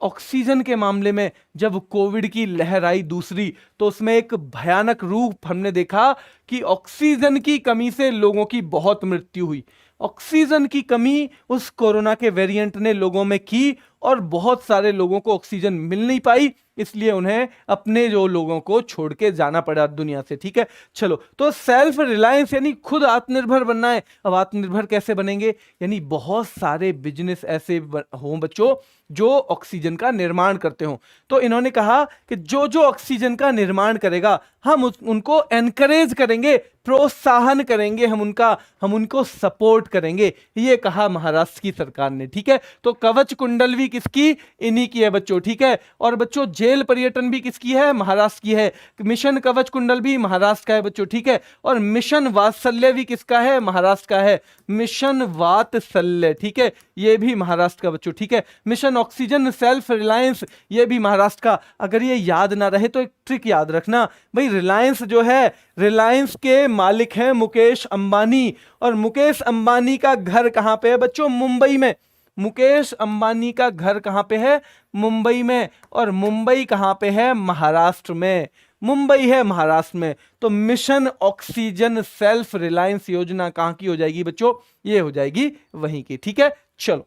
ऑक्सीजन के मामले में जब कोविड की लहर आई दूसरी, तो उसमें एक भयानक रूप हमने देखा कि ऑक्सीजन की कमी से लोगों की बहुत मृत्यु हुई। ऑक्सीजन की कमी उस कोरोना के वेरिएंट ने लोगों में की और बहुत सारे लोगों को ऑक्सीजन मिल नहीं पाई, इसलिए उन्हें अपने जो लोगों को छोड़ के जाना पड़ा दुनिया से। ठीक है, चलो। तो सेल्फ रिलायंस यानी खुद आत्मनिर्भर बनना है। अब आत्मनिर्भर कैसे बनेंगे, यानी बहुत सारे बिजनेस ऐसे हों बच्चों जो ऑक्सीजन का निर्माण करते हों। तो इन्होंने कहा कि जो जो ऑक्सीजन का निर्माण करेगा हम उनको एनकरेज करेंगे, प्रोत्साहन करेंगे, हम उनको सपोर्ट करेंगे, ये कहा महाराष्ट्र की सरकार ने। ठीक है, तो कवच कुंडल भी किसकी, इन्हीं की है बच्चों। ठीक है, और बच्चों जेल पर्यटन भी किसकी है, महाराष्ट्र की है। मिशन कवच कुंडल भी महाराष्ट्र का है बच्चों। ठीक है, और मिशन वात्सल्य भी किसका है, महाराष्ट्र का है, मिशन वात्सल्य। ठीक है, ये भी महाराष्ट्र का बच्चों। ठीक है, मिशन ऑक्सीजन सेल्फ रिलायंस, ये भी महाराष्ट्र का। अगर ये याद ना रहे तो एक ट्रिक याद रखना भाई, रिलायंस जो है, रिलायंस के मालिक हैं मुकेश अंबानी, और मुकेश अंबानी का घर कहां पे है बच्चों, मुंबई में। मुकेश अंबानी का घर कहां पे है, मुंबई में, और मुंबई कहां पे है, महाराष्ट्र में। मुंबई है महाराष्ट्र में। तो मिशन ऑक्सीजन सेल्फ रिलायंस योजना कहां की हो जाएगी बच्चों, ये हो जाएगी वहीं की। ठीक है, चलो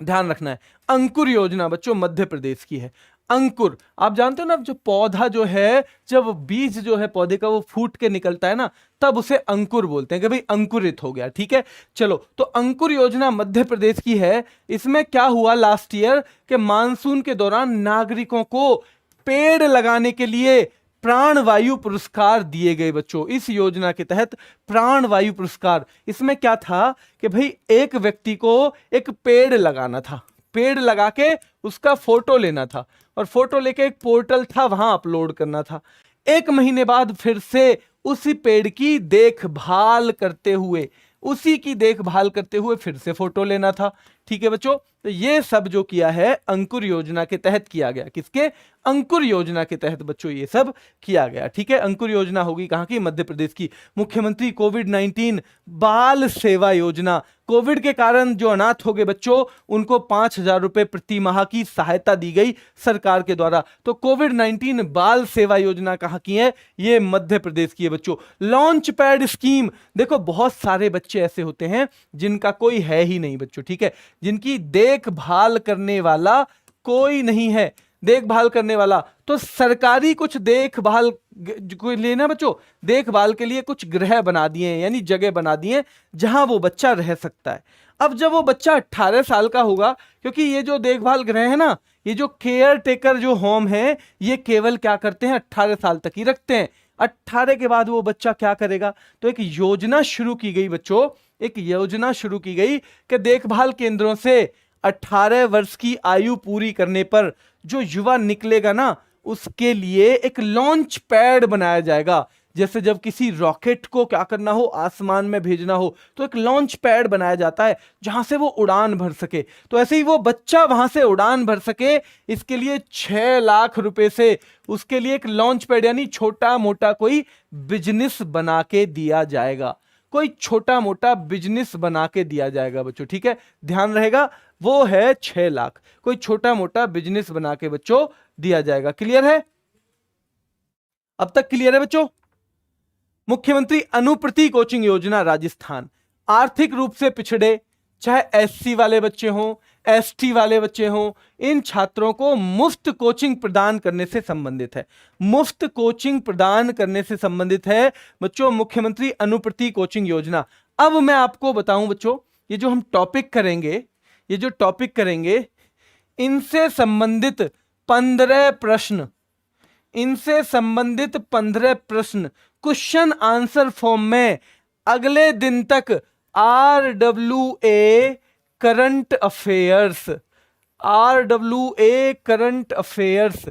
ध्यान रखना है। अंकुर योजना बच्चों मध्य प्रदेश की है। अंकुर, आप जानते हो ना, जो पौधा जो है, जब बीज जो है पौधे का वो फूट के निकलता है ना, तब उसे अंकुर बोलते हैं कि भाई अंकुरित हो गया। ठीक है, चलो। तो अंकुर योजना मध्य प्रदेश की है। इसमें क्या हुआ लास्ट ईयर के मानसून के दौरान नागरिकों को पेड़ लगाने के लिए प्राणवायु पुरस्कार दिए गए बच्चों। इस योजना के तहत प्राणवायु पुरस्कार, इसमें क्या था कि भाई एक व्यक्ति को एक पेड़ लगाना था, पेड़ लगा के उसका फोटो लेना था, और फोटो लेके एक पोर्टल था वहां अपलोड करना था। 1 महीने बाद फिर से उसी पेड़ की देखभाल करते हुए, उसी की देखभाल करते हुए फिर से फोटो लेना था। ठीक है बच्चों, तो ये सब जो किया है अंकुर योजना के तहत किया गया। किसके, अंकुर योजना के तहत बच्चों ये सब किया गया। ठीक है, अंकुर योजना होगी कहां की, मध्य प्रदेश की। मुख्यमंत्री कोविड-19 बाल सेवा योजना, कोविड के कारण जो अनाथ हो गए बच्चों उनको 5,000 रुपए प्रति माह की सहायता दी गई सरकार के द्वारा। तो कोविड-19 बाल सेवा योजना कहां की है, ये मध्य प्रदेश की है बच्चों। लॉन्च पैड स्कीम, देखो बहुत सारे बच्चे ऐसे होते हैं जिनका कोई है ही नहीं बच्चों। ठीक है, जिनकी देखभाल करने वाला कोई नहीं है, देखभाल करने वाला। तो सरकारी कुछ देखभाल लेना बच्चों, देखभाल के लिए कुछ गृह बना दिए हैं, यानी जगह बना दिए जहां वो बच्चा रह सकता है। अब जब वो बच्चा 18 साल का होगा, क्योंकि ये जो देखभाल गृह है ना, ये जो केयर टेकर जो होम है, ये केवल क्या करते हैं, 18 साल तक ही रखते हैं। 18 के बाद वो बच्चा क्या करेगा, तो एक योजना शुरू की गई बच्चों, एक योजना शुरू की गई कि देखभाल केंद्रों से 18 वर्ष की आयु पूरी करने पर जो युवा निकलेगा ना, उसके लिए एक लॉन्च पैड बनाया जाएगा। जैसे जब किसी रॉकेट को क्या करना हो, आसमान में भेजना हो, तो एक लॉन्च पैड बनाया जाता है जहां से वो उड़ान भर सके। तो ऐसे ही वो बच्चा वहां से उड़ान भर सके, इसके लिए 6 लाख रुपए से उसके लिए एक लॉन्च पैड यानी छोटा मोटा कोई बिजनेस बना के दिया जाएगा, कोई छोटा मोटा बिजनेस बना के दिया जाएगा बच्चों। ठीक है, ध्यान रहेगा, वो है 6 लाख, कोई छोटा मोटा बिजनेस बना के बच्चों दिया जाएगा। क्लियर है, अब तक क्लियर है बच्चों। मुख्यमंत्री अनुप्रति कोचिंग योजना राजस्थान, आर्थिक रूप से पिछड़े, चाहे एससी वाले बच्चे हों, एसटी वाले बच्चे हों, इन छात्रों को मुफ्त कोचिंग प्रदान करने से संबंधित है। मुफ्त कोचिंग प्रदान करने से संबंधित है बच्चों मुख्यमंत्री अनुप्रति कोचिंग योजना। अब मैं आपको बताऊं बच्चों, ये जो हम टॉपिक करेंगे, ये जो टॉपिक करेंगे, इनसे संबंधित 15 प्रश्न, इनसे संबंधित 15 प्रश्न क्वेश्चन आंसर फॉर्म में अगले दिन तक RWA current affairs, RWA current affairs,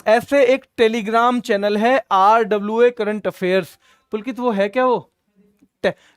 ऐसे एक टेलीग्राम चैनल है RWA करंट अफेयर्स। पुलकित वो है क्या, वो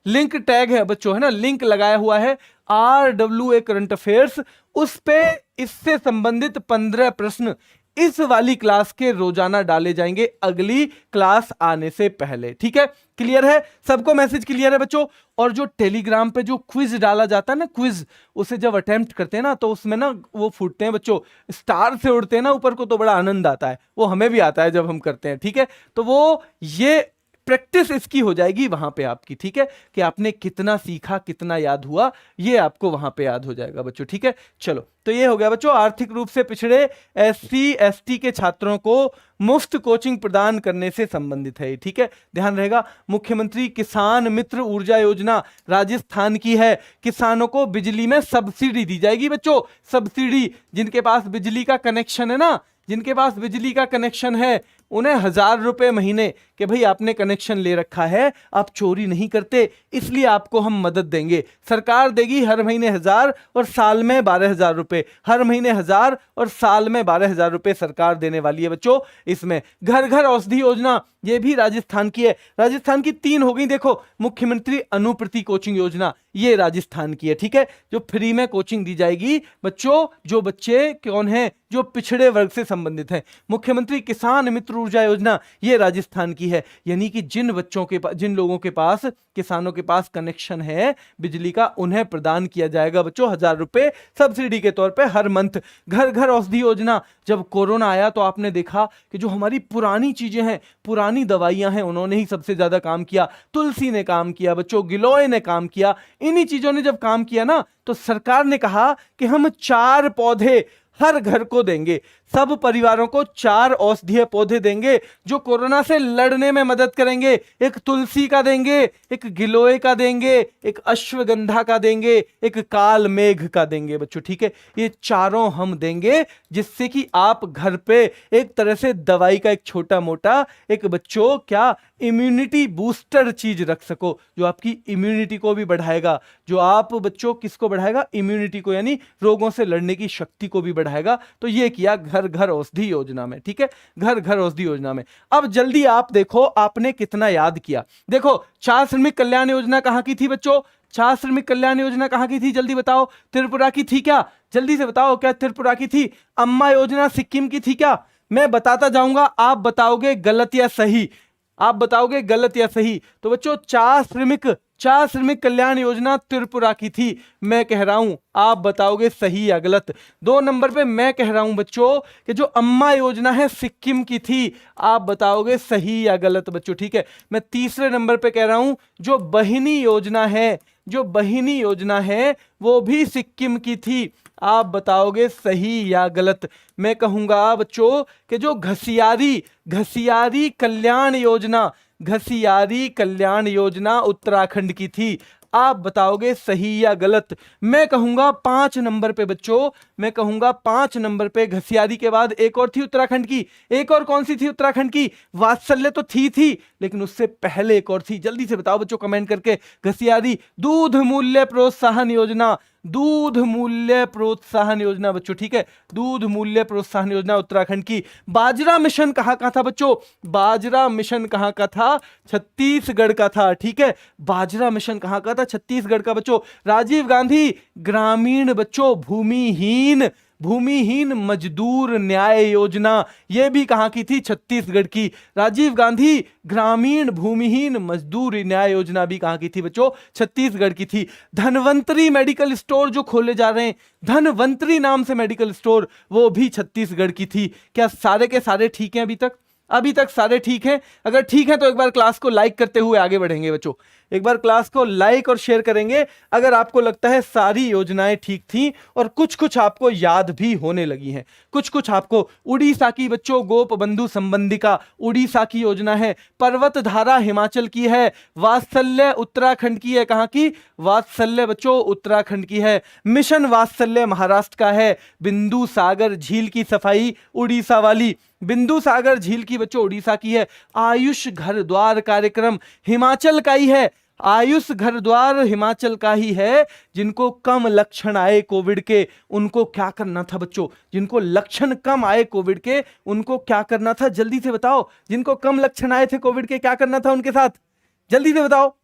लिंक टैग है बच्चों, है ना, लिंक लगाया हुआ है RWA करंट अफेयर्स, उस पे इससे संबंधित 15 प्रश्न इस वाली क्लास के रोजाना डाले जाएंगे अगली क्लास आने से पहले। ठीक है, क्लियर है सबको, मैसेज क्लियर है बच्चों। और जो टेलीग्राम पे जो क्विज डाला जाता है ना, क्विज, उसे जब अटेम्प्ट करते हैं ना तो उसमें ना वो फूटते हैं बच्चों, स्टार से उड़ते हैं ना ऊपर को, तो बड़ा आनंद आता है, वो हमें भी आता है जब हम करते हैं। ठीक है, तो वो ये प्रैक्टिस इसकी हो जाएगी वहां पे आपकी। ठीक है, कि आपने कितना सीखा, कितना याद हुआ, ये आपको वहां पे याद हो जाएगा बच्चों। ठीक है, चलो, तो ये हो गया बच्चों आर्थिक रूप से पिछड़े SC ST के छात्रों को मुफ्त कोचिंग प्रदान करने से संबंधित है। ठीक है, ध्यान रहेगा। मुख्यमंत्री किसान मित्र ऊर्जा योजना राजस्थान की है। किसानों को बिजली में सब्सिडी दी जाएगी बच्चों, सब्सिडी। जिनके पास बिजली का कनेक्शन है ना, जिनके पास बिजली का कनेक्शन है, उन्हें 1000 रुपए महीने कि भाई आपने कनेक्शन ले रखा है, आप चोरी नहीं करते, इसलिए आपको हम मदद देंगे। सरकार देगी हर महीने 1000 और साल में 12,000 रुपए, हर महीने 1000 और साल में 12,000 रुपए सरकार देने वाली है बच्चों। इसमें घर घर औषधि योजना, ये भी राजस्थान की है। राजस्थान की 3 हो गई देखो, मुख्यमंत्री अनुप्रति कोचिंग योजना, ये राजस्थान की है। ठीक है, जो फ्री में कोचिंग दी जाएगी बच्चों, जो बच्चे कौन है, जो पिछड़े वर्ग से संबंधित हैं। मुख्यमंत्री किसान मित्र ऊर्जा योजना, ये राजस्थान की है। यानी कि जिन बच्चों के पास, जिन लोगों के पास, किसानों के पास कनेक्शन है बिजली का, उन्हें प्रदान किया जाएगा बच्चों 1000 रुपए सब्सिडी के तौर पे हर मंथ। घर घर औषधि योजना, जब कोरोना आया तो आपने देखा कि जो हमारी पुरानी चीजें हैं, पुरानी दवाइयां हैं, उन्होंने ही सबसे ज्यादा काम किया। तुलसी ने काम किया बच्चों, गिलोय ने काम किया। इन्हीं चीजों ने जब काम किया ना, तो सरकार ने कहा कि हम 4 पौधे हर घर को देंगे, सब परिवारों को 4 औषधीय पौधे देंगे जो कोरोना से लड़ने में मदद करेंगे। एक तुलसी का देंगे, एक गिलोय का देंगे, एक अश्वगंधा का देंगे, एक काल मेघ का देंगे बच्चों। ठीक है, ये चारों हम देंगे, जिससे कि आप घर पे एक तरह से दवाई का एक छोटा मोटा एक बच्चों क्या इम्यूनिटी बूस्टर चीज रख सको, जो आपकी इम्यूनिटी को भी बढ़ाएगा। जो आप बच्चों किसको बढ़ाएगा, इम्यूनिटी को, यानी रोगों से लड़ने की शक्ति को भी बढ़ाएगा। तो ये किया घर घर औषधि योजना में। ठीक है, घर घर औषधि योजना में। अब जल्दी आप देखो आपने कितना याद किया। देखो, 4 श्रमिक कल्याण योजना कहां की थी बच्चों, 4 श्रमिक कल्याण योजना कहां की थी, जल्दी बताओ। त्रिपुरा की थी क्या, जल्दी से बताओ, क्या त्रिपुरा की थी। अम्मा योजना सिक्किम की थी क्या। मैं बताता जाऊंगा, आप बताओगे गलत या सही, आप बताओगे गलत या सही। तो बच्चों 4 श्रमिक कल्याण योजना त्रिपुरा की थी, मैं कह रहा हूं, आप बताओगे सही या गलत। 2 नंबर पे मैं कह रहा हूं बच्चों कि जो अम्मा योजना है सिक्किम की थी, आप बताओगे सही या गलत बच्चों। ठीक है, मैं तीसरे नंबर पे कह रहा हूं जो बहिनी योजना है, जो बहिनी योजना है वो भी सिक्किम की थी, आप बताओगे सही या गलत। मैं कहूंगा बच्चों कि जो घसियारी कल्याण योजना, घसियारी कल्याण योजना उत्तराखंड की थी, आप बताओगे सही या गलत। मैं कहूंगा 5 नंबर पे बच्चों, मैं कहूंगा 5 नंबर पे घसियारी के बाद एक और थी उत्तराखंड की। एक और कौन सी थी उत्तराखंड की, वात्सल्य तो थी लेकिन उससे पहले एक और थी, जल्दी से बताओ बच्चों कमेंट करके। घसियारी दूध मूल्य प्रोत्साहन योजना, दूध मूल्य प्रोत्साहन योजना बच्चों। ठीक है, दूध मूल्य प्रोत्साहन योजना उत्तराखंड की। बाजरा मिशन कहां का था बच्चों, बाजरा मिशन कहां का था, छत्तीसगढ़ का था। ठीक है, बाजरा मिशन कहां का था, छत्तीसगढ़ का बच्चों। राजीव गांधी ग्रामीण बच्चों भूमिहीन मजदूर न्याय योजना, यह भी कहां की थी, छत्तीसगढ़ की। राजीव गांधी ग्रामीण भूमिहीन मजदूर न्याय योजना भी कहां की थी बच्चों, छत्तीसगढ़ की थी। धनवंतरी मेडिकल स्टोर जो खोले जा रहे हैं, धनवंतरी नाम से मेडिकल स्टोर, वो भी छत्तीसगढ़ की थी। क्या सारे के सारे ठीक हैं अभी तक, अभी तक सारे ठीक हैं? अगर ठीक है तो एक बार क्लास को लाइक करते हुए आगे बढ़ेंगे बच्चों। एक बार क्लास को लाइक और शेयर करेंगे अगर आपको लगता है सारी योजनाएं ठीक थी और कुछ कुछ आपको याद भी होने लगी हैं। कुछ कुछ आपको उड़ीसा की बच्चों गोप बंधु संबंधिका उड़ीसा की योजना है, पर्वत धारा हिमाचल की है, वात्सल्य उत्तराखंड की है। कहां की? वात्सल्य बच्चों उत्तराखंड की है। मिशन वात्सल्य महाराष्ट्र का है। बिंदु सागर झील की सफाई उड़ीसा वाली, बिंदु सागर झील की बच्चों उड़ीसा की है। आयुष घर द्वार कार्यक्रम हिमाचल का ही है। आयुष घर द्वार हिमाचल का ही है। जिनको कम लक्षण आए कोविड के उनको क्या करना था बच्चों? जिनको लक्षण कम आए कोविड के उनको क्या करना था? जल्दी से बताओ। जिनको कम लक्षण आए थे कोविड के क्या करना था उनके साथ? जल्दी से बताओ।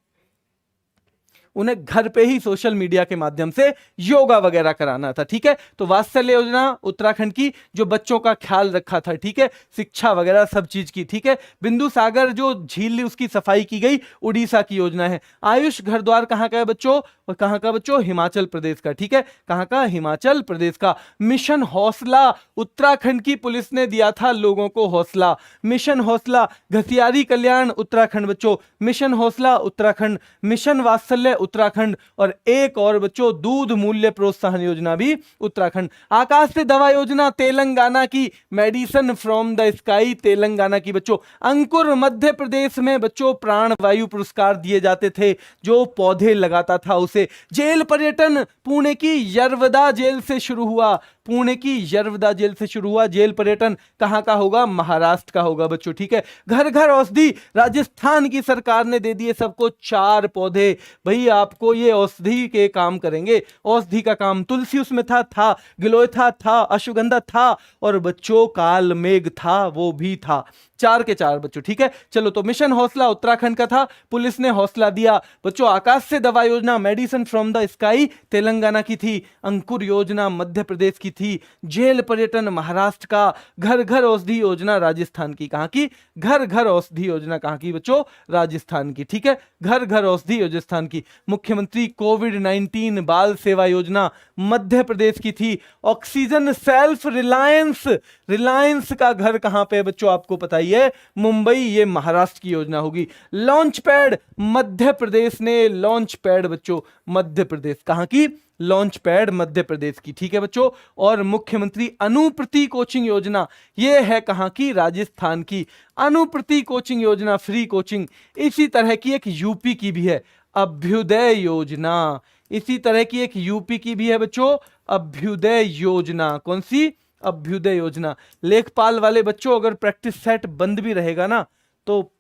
उन्हें घर पे ही सोशल मीडिया के माध्यम से योगा वगैरह कराना था। ठीक है, तो वात्सल्य योजना उत्तराखंड की जो बच्चों का ख्याल रखा था, ठीक है, शिक्षा वगैरह सब चीज की। ठीक है, बिंदु सागर जो झील उसकी सफाई की गई उड़ीसा की योजना है। आयुष घर द्वार कहां का है बच्चों? और कहां का बच्चों? हिमाचल प्रदेश का। ठीक है, कहां का? हिमाचल प्रदेश का। मिशन हौसला उत्तराखंड की पुलिस ने दिया था लोगों को हौसला। मिशन हौसला घसियारी कल्याण उत्तराखंड बच्चों, मिशन हौसला उत्तराखंड, मिशन वात्सल्य उत्तराखंड, और एक और बच्चों दूध मूल्य प्रोत्साहन योजना भी उत्तराखंड। आकाश से दवा योजना तेलंगाना की, medicine from the sky Telangana की बच्चों। अंकुर मध्य प्रदेश में बच्चों प्राण वायु पुरस्कार दिए जाते थे जो पौधे लगाता था उसे। जेल पर्यटन पुणे की यरवदा जेल से शुरू हुआ। पुणे की यरवदा जेल से शुरू हुआ जेल पर्यटन। कहां का होगा? महाराष्ट्र का होगा बच्चों। ठीक है, घर घर औषधि राजस्थान की सरकार ने दे दिए सबको 4 पौधे। भाई आपको ये औषधि के काम करेंगे। औषधि का काम तुलसी उसमें था, गिलोय था, अश्वगंधा था, और बच्चों काल मेघ था, वो भी था। 4 के 4 बच्चों। ठीक है, चलो तो मिशन हौसला उत्तराखंड का था, पुलिस ने हौसला दिया बच्चों। आकाश से दवा योजना medicine from the sky Telangana की थी। अंकुर योजना मध्य प्रदेश की थी। जेल पर्यटन महाराष्ट्र का। घर घर औषधि योजना राजस्थान की। कहां की? घर घर औषधि योजना कहां की बच्चों? राजस्थान की। ठीक है, घर घर औषधि राजस्थान की। मुख्यमंत्री कोविड-19 बाल सेवा योजना मध्य प्रदेश की थी। ऑक्सीजन सेल्फ रिलायंस, रिलायंस का घर कहां पे बच्चों आपको पता ही है, मुंबई, ये महाराष्ट्र की योजना होगी। लॉन्च पैड मध्य प्रदेश ने, लॉन्च पैड बच्चों मध्य प्रदेश। कहां की? लॉन्च पैड मध्य प्रदेश की। ठीक है बच्चों, और मुख्यमंत्री अनुप्रति कोचिंग योजना ये है कहां की? राजस्थान की। अनुप्रति कोचिंग योजना फ्री कोचिंग। इसी तरह की एक यूपी की भी है, अभ्युदय योजना। इसी तरह की एक यूपी की भी है बच्चों, अभ्युदय योजना। कौन सी? अभ्युदय योजना। लेखपाल वाले बच्चों अगर प्रैक्टिस सेट बंद भी रहेगा ना तो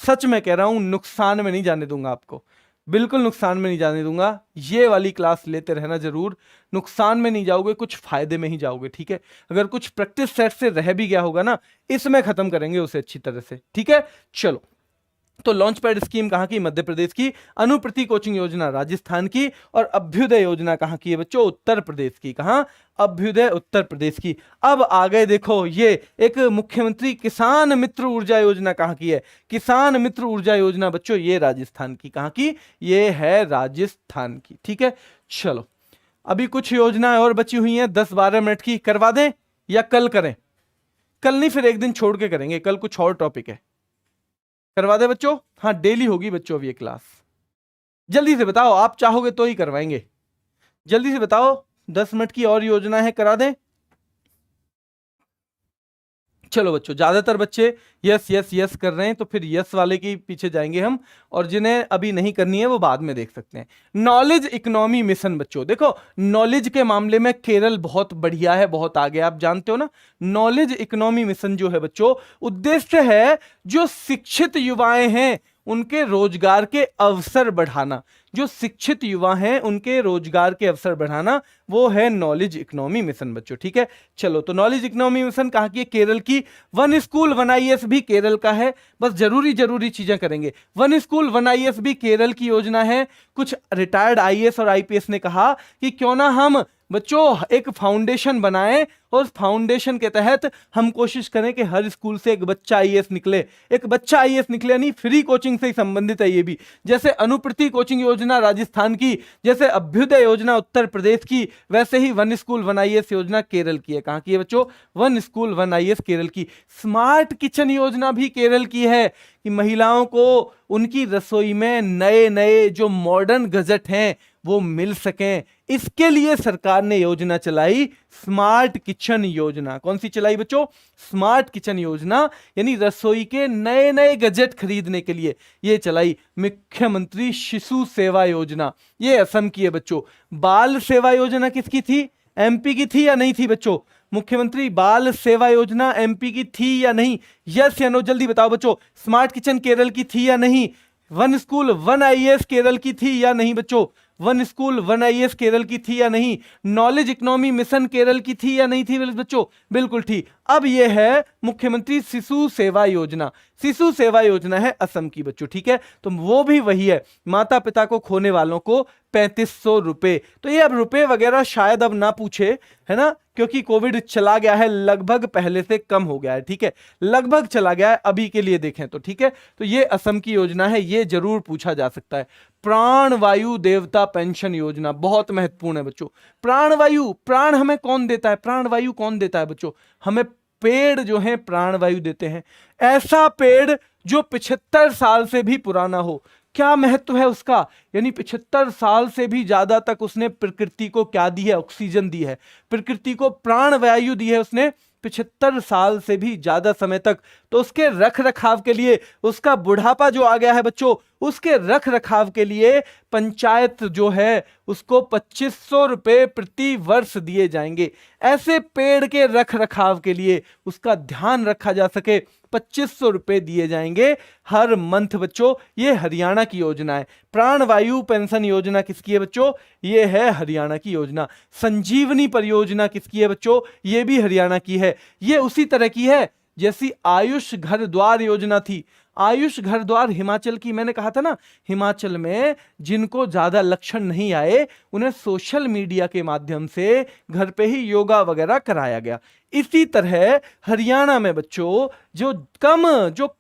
सच में कह रहा हूं नुकसान में नहीं जाने दूंगा आपको, बिल्कुल नुकसान में नहीं जाने दूंगा। ये वाली क्लास लेते रहना जरूर, नुकसान में नहीं जाओगे, कुछ फायदे में ही जाओगे। ठीक है, अगर कुछ प्रैक्टिस सेट से रह भी गया होगा ना, इसमें खत्म करेंगे उसे अच्छी तरह से। ठीक है, चलो तो लॉन्च पैड स्कीम कहां की? मध्य प्रदेश की। अनुप्रति कोचिंग योजना राजस्थान की, और अभ्युदय योजना कहां की है बच्चों? उत्तर प्रदेश की। कहां? अभ्युदय उत्तर प्रदेश की। अब आगे देखो, ये एक मुख्यमंत्री किसान मित्र ऊर्जा योजना कहां की है? किसान मित्र ऊर्जा योजना बच्चों ये राजस्थान की। कहां की? ये है राजस्थान की। ठीक है, चलो अभी कुछ योजनाएं और बची हुई हैं 10-12 मिनट की, करवा दें या कल करें? कल नहीं, फिर एक दिन छोड़ के करेंगे, कल कुछ और टॉपिक है। करवा दे बच्चों? हाँ डेली होगी बच्चों अब ये क्लास। जल्दी से बताओ, आप चाहोगे तो ही करवाएंगे। जल्दी से बताओ, 10 मिनट की और योजना है, करा दें? चलो बच्चों, ज्यादातर बच्चे यस यस यस कर रहे हैं, तो फिर यस वाले के पीछे जाएंगे हम, और जिन्हें अभी नहीं करनी है वो बाद में देख सकते हैं। नॉलेज इकोनॉमी मिशन बच्चों, देखो नॉलेज के मामले में केरल बहुत बढ़िया है, बहुत आगे, आप जानते हो ना। नॉलेज इकोनॉमी मिशन जो है बच्चों, उद्देश्य है जो शिक्षित युवाएं हैं उनके रोजगार के अवसर बढ़ाना। जो शिक्षित युवा हैं उनके रोजगार के अवसर बढ़ाना, वो है नॉलेज इकोनॉमी मिशन बच्चों। ठीक है, चलो तो नॉलेज इकोनॉमी मिशन कहाँ की है? केरल की। 1 स्कूल 1 IAS भी केरल का है। बस जरूरी चीजें करेंगे। 1 स्कूल 1 IAS भी केरल की योजना है। कुछ रिटायर्ड IAS और IPS ने कहा कि क्यों ना हम बच्चों एक फाउंडेशन बनाएं और उस फाउंडेशन के तहत हम कोशिश करें कि हर स्कूल से एक बच्चा आईएएस निकले। एक बच्चा आईएएस निकले नहीं, फ्री कोचिंग से ही संबंधित है ये भी। जैसे अनुप्रति कोचिंग योजना राजस्थान की, जैसे अभ्युदय योजना उत्तर प्रदेश की, वैसे ही वन स्कूल वन आईएएस योजना केरल की है। कहाँ की है बच्चों? One school one IAS Kerala की। स्मार्ट किचन योजना भी केरल की है कि महिलाओं को उनकी रसोई में नए नए जो मॉडर्न गैजेट हैं वो मिल सकें। इसके लिए सरकार ने योजना चलाई, स्मार्ट किचन योजना। कौन सी चलाई बच्चों? स्मार्ट किचन योजना, यानी रसोई के नए नए गैजेट खरीदने के लिए ये चलाई। मुख्यमंत्री शिशु सेवा योजना, ये असम की है बच्चों। बाल सेवा योजना किसकी थी? एमपी की थी या नहीं थी बच्चों? मुख्यमंत्री बाल सेवा योजना एमपी की थी या नहीं? यस या नो, जल्दी बताओ बच्चों। स्मार्ट किचन केरल की थी या नहीं? One school one IAS Kerala की थी या नहीं बच्चों? One school one IAS Kerala की थी या नहीं? नॉलेज इकोनॉमी मिशन केरल की थी या नहीं थी बच्चों? बिल्कुल थी। अब यह है मुख्यमंत्री शिशु सेवा योजना। शिशु सेवा योजना है असम की बच्चों, ठीक है। तो वो भी वही है, माता पिता को खोने वालों को 3500 रुपए। तो ये अब रुपए वगैरह शायद अब ना पूछे, है ना, क्योंकि कोविड चला गया है, लगभग पहले से कम हो गया है, ठीक है, लगभग चला गया है अभी के लिए देखें तो, ठीक है। तो ये असम की योजना है, ये जरूर पूछा जा सकता है। प्राणवायु देवता पेंशन योजना बहुत महत्वपूर्ण है बच्चों। प्राणवायु, प्राण हमें कौन देता है? प्राणवायु कौन देता है बच्चों? हमें पेड़ जो है प्राणवायु देते हैं। ऐसा पेड़ जो 75 साल से भी पुराना हो। क्या महत्व है उसका? यानी 75 साल से भी ज्यादा तक उसने प्रकृति को क्या दी है? ऑक्सीजन दी है, प्रकृति को प्राणवायु दी है उसने 75 साल से भी ज्यादा समय तक। तो उसके रख रखाव के लिए, उसका बुढ़ापा जो आ गया है बच्चों, उसके रख रखाव के लिए पंचायत जो है उसको 2500 रुपए प्रति वर्ष दिए जाएंगे। ऐसे पेड़ के रख रखाव के लिए, उसका ध्यान रखा जा सके, 2500 रुपए दिए जाएंगे हर मंथ बच्चों। ये हरियाणा की योजना है। प्राणवायु पेंशन योजना किसकी है बच्चों? ये है हरियाणा की योजना। संजीवनी परियोजना किसकी है बच्चों? ये भी हरियाणा की है। ये उसी तरह की है जैसी आयुष घर द्वार योजना थी। आयुष घर द्वार हिमाचल की, मैंने कहा था ना, हिमाचल में जिनको ज्यादा लक्षण नहीं आए उन्हें सोशल मीडिया के माध्यम से घर पे ही योगा वगैरह कराया गया। इसी तरह हरियाणा में बच्चों जो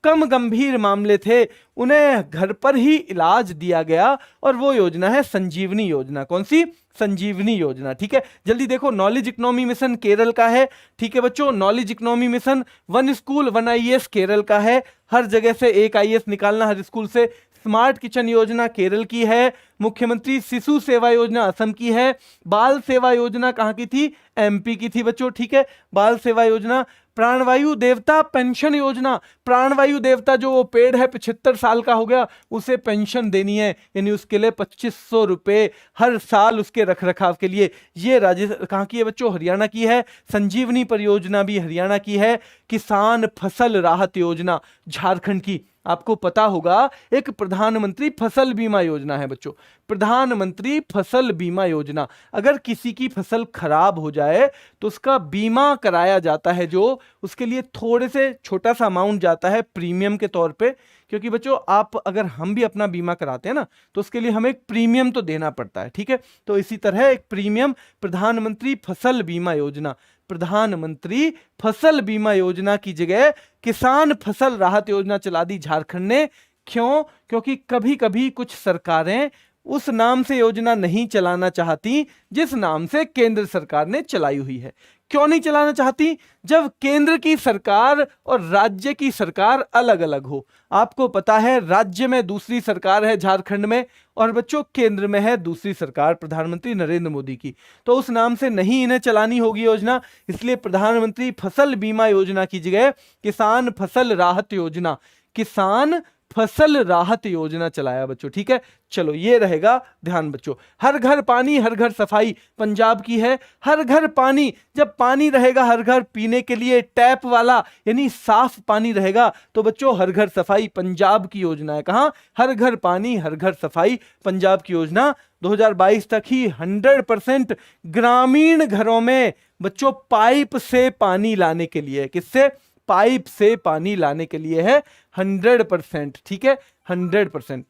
कम गंभीर मामले थे उन्हें घर पर ही इलाज दिया गया, और वो योजना है संजीवनी योजना। कौन सी? संजीवनी योजना, ठीक है। जल्दी देखो, नॉलेज इकोनॉमी मिशन केरल का है, ठीक है बच्चों। Knowledge economy mission one school one IAS Kerala का है, हर जगह से एक आईएएस निकालना हर स्कूल से। स्मार्ट किचन योजना केरल की है। मुख्यमंत्री शिशु सेवा योजना असम की है। बाल सेवा योजना कहाँ की थी? एमपी की थी बच्चों, ठीक है, बाल सेवा योजना। प्राणवायु देवता पेंशन योजना, प्राणवायु देवता जो वो पेड़ है 75 साल का हो गया, उसे पेंशन देनी है, यानी उसके लिए 2500 रुपए हर साल उसके रख रखाव के लिए। ये राजस्थान कहाँ की है बच्चों? हरियाणा की है। संजीवनी परियोजना भी हरियाणा की है। किसान फसल राहत योजना झारखंड की। आपको पता होगा एक प्रधानमंत्री फसल बीमा योजना है बच्चों, प्रधानमंत्री फसल बीमा योजना। अगर किसी की फसल खराब हो जाए तो उसका बीमा कराया जाता है, जो उसके लिए थोड़े से छोटा सा अमाउंट जाता है प्रीमियम के तौर पे, क्योंकि बच्चों आप अगर हम भी अपना बीमा कराते हैं ना तो उसके लिए हमें एक प्रीमियम तो देना पड़ता है, ठीक है। तो इसी तरह एक प्रीमियम प्रधानमंत्री फसल बीमा योजना, प्रधानमंत्री फसल बीमा योजना की जगह किसान फसल राहत योजना चला दी झारखंड ने। क्यों? क्योंकि कभी कभी कुछ सरकारें उस नाम से योजना नहीं चलाना चाहती जिस नाम से केंद्र सरकार ने चलाई हुई है। क्यों नहीं चलाना चाहती? जब केंद्र की सरकार और राज्य की सरकार अलग अलग हो। आपको पता है राज्य में दूसरी सरकार है झारखंड में, और बच्चों केंद्र में है दूसरी सरकार प्रधानमंत्री नरेंद्र मोदी की। तो उस नाम से नहीं इन्हें चलानी होगी योजना, इसलिए प्रधानमंत्री फसल बीमा योजना की जगह किसान फसल राहत योजना, किसान फसल राहत योजना चलाया बच्चों, ठीक है। चलो ये रहेगा ध्यान बच्चों। हर घर पानी हर घर सफाई पंजाब की है। हर घर पानी, जब पानी रहेगा हर घर पीने के लिए टैप वाला, यानी साफ पानी रहेगा, तो बच्चों हर घर सफाई पंजाब की योजना है। कहां? हर घर पानी हर घर सफाई पंजाब की योजना। 2022 तक ही 100% ग्रामीण घरों में बच्चों पाइप से पानी लाने के लिए, किससे? पाइप से पानी लाने के लिए है 100%, ठीक है, 100%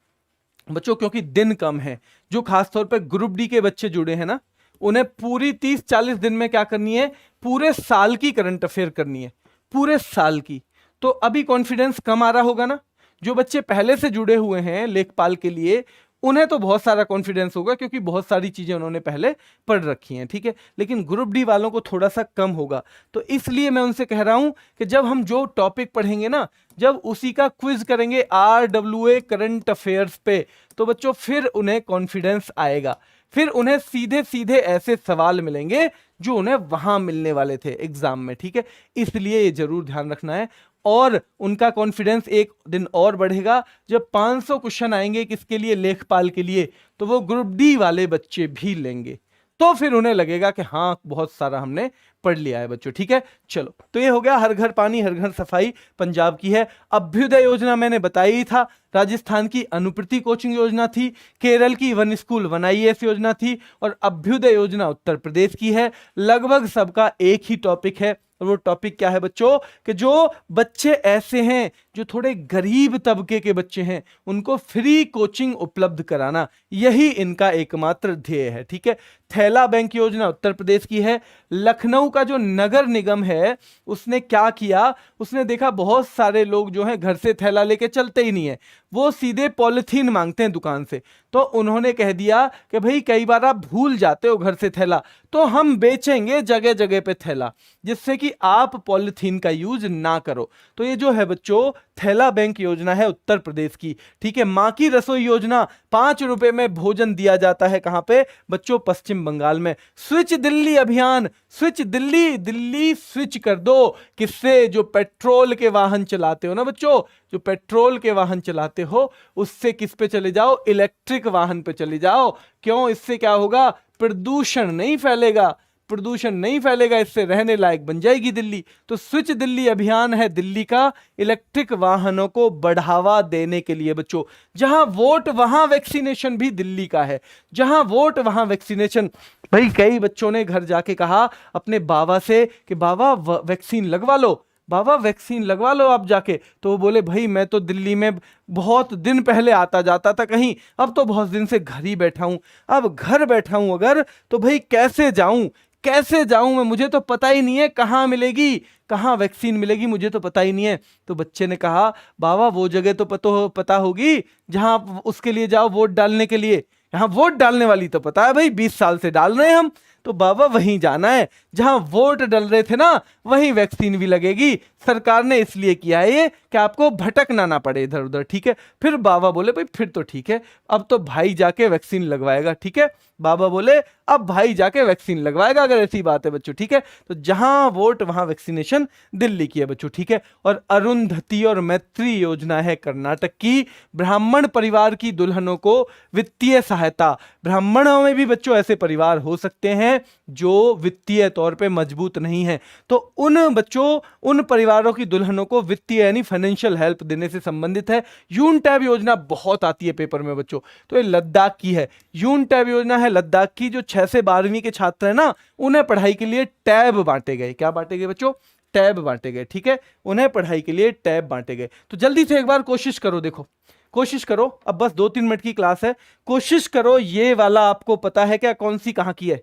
बच्चों। क्योंकि दिन कम है, जो खासतौर पर ग्रुप डी के बच्चे जुड़े हैं ना, उन्हें पूरी 30-40 दिन में क्या करनी है, पूरे साल की करंट अफेयर करनी है, पूरे साल की। तो अभी कॉन्फिडेंस कम आ रहा होगा ना, जो बच्चे पहले से जुड़े हुए हैं लेखपाल के लिए उन्हें तो बहुत सारा कॉन्फिडेंस होगा क्योंकि बहुत सारी चीजें उन्होंने पहले पढ़ रखी हैं, ठीक है। लेकिन ग्रुप डी वालों को थोड़ा सा कम होगा, तो इसलिए मैं उनसे कह रहा हूं कि जब हम जो टॉपिक पढ़ेंगे ना, जब उसी का क्विज करेंगे RWA करंट अफेयर्स पे, तो बच्चों फिर उन्हें कॉन्फिडेंस आएगा, फिर उन्हें सीधे सीधे ऐसे सवाल मिलेंगे जो उन्हें वहां मिलने वाले थे एग्जाम में, ठीक है। इसलिए ये जरूर ध्यान रखना है। और उनका कॉन्फिडेंस एक दिन और बढ़ेगा जब 500 क्वेश्चन आएंगे किसके लिए, लेखपाल के लिए, तो वो ग्रुप डी वाले बच्चे भी लेंगे, तो फिर उन्हें लगेगा कि हाँ बहुत सारा हमने पढ़ लिया है बच्चों, ठीक है। चलो, तो ये हो गया हर घर पानी हर घर सफाई पंजाब की है। अभ्युदय योजना मैंने बताया ही था, राजस्थान की अनुप्रति कोचिंग योजना थी, केरल की वन स्कूल वन IAS योजना थी, और अभ्युदय योजना उत्तर प्रदेश की है। लगभग सबका एक ही टॉपिक है, और वो टॉपिक क्या है बच्चों, कि जो बच्चे ऐसे हैं जो थोड़े गरीब तबके के बच्चे हैं उनको फ्री कोचिंग उपलब्ध कराना, यही इनका एकमात्र ध्येय है, ठीक है। थैला बैंक योजना उत्तर प्रदेश की है। लखनऊ का जो नगर निगम है उसने क्या किया, उसने देखा बहुत सारे लोग जो हैं घर से थैला लेके चलते ही नहीं है, वो सीधे पॉलिथीन मांगते हैं दुकान से, तो उन्होंने कह दिया कि भाई कई बार आप भूल जाते हो घर से थैला, तो हम बेचेंगे जगह जगह पे थैला, जिससे कि आप पॉलिथीन का यूज ना करो। तो ये जो है बच्चों थैला बैंक योजना है उत्तर प्रदेश की, ठीक है। मां की रसोई योजना, 5 रुपए में भोजन दिया जाता है, कहां पे बच्चों, पश्चिम बंगाल में। स्विच दिल्ली अभियान, स्विच दिल्ली, दिल्ली स्विच कर दो, किससे, जो पेट्रोल के वाहन चलाते हो ना बच्चों, जो पेट्रोल के वाहन चलाते हो उससे किस पे चले जाओ, इलेक्ट्रिक वाहन पे चले जाओ। क्यों, इससे क्या होगा, प्रदूषण नहीं फैलेगा, प्रदूषण नहीं फैलेगा, इससे रहने लायक बन जाएगी दिल्ली। तो स्विच दिल्ली अभियान है दिल्ली का इलेक्ट्रिक वाहनों को बढ़ावा देने के लिए बच्चों। जहां वोट वहां वैक्सीनेशन भी दिल्ली का है, जहां वोट वहां वैक्सीनेशन। भाई कई बच्चों ने घर जाके कहा अपने बाबा से कि बाबा वैक्सीन लगवा लो, बाबा वैक्सीन लगवा लो आप जाके, तो वो बोले भाई मैं तो दिल्ली में बहुत दिन पहले आता जाता था कहीं, अब तो बहुत दिन से घर ही बैठा हूं, अब घर बैठा हूं अगर, तो भाई कैसे जाऊं, कैसे जाऊं मैं, मुझे तो पता ही नहीं है कहां मिलेगी, कहां वैक्सीन मिलेगी, मुझे तो पता ही नहीं है। तो बच्चे ने कहा बाबा वो जगह तो पता होगी जहां उसके लिए जाओ वोट डालने के लिए, यहां वोट डालने वाली तो पता है भाई, 20 साल से डाल रहे हैं हम, तो बाबा वहीं जाना है जहां वोट डल रहे थे ना, वहीं वैक्सीन भी लगेगी। सरकार ने इसलिए किया है ये कि आपको भटकना ना पड़े इधर उधर, ठीक है। फिर बाबा बोले भाई फिर तो ठीक है, अब तो भाई जाके वैक्सीन लगवाएगा, ठीक है। बाबा बोले अब भाई जाके वैक्सीन लगवाएगा अगर ऐसी बात है बच्चों, ठीक है। तो जहां वोट वहां वैक्सीनेशन, दिल्ली की है बच्चों, ठीक है। और अरुंधति और मैत्री योजना है कर्नाटक की, ब्राह्मण परिवार की दुल्हनों को वित्तीय सहायता। ब्राह्मणों में भी बच्चों ऐसे परिवार हो सकते हैं जो वित्तीय तौर पे मजबूत नहीं है, तो उन बच्चों, उन परिवारों की दुल्हनों को वित्तीय यानी फाइनेंशियल हेल्प देने से संबंधित है। यून टैब योजना बहुत आती है पेपर में बच्चों, तो ये लद्दाख की है, यून टैब योजना है लद्दाख की। जो 6 से 12वीं के छात्र हैं ना, उन्हें पढ़ाई के लिए टैब बांटे गए। क्या बांटे गए बच्चों, टैब बांटे गए, ठीक है, उन्हें पढ़ाई के लिए टैब बांटे गए। तो जल्दी से एक बार कोशिश करो, देखो कोशिश करो, अब बस 2-3 मिनट की क्लास है, कोशिश करो ये वाला आपको पता है क्या, कौन सी कहां की है।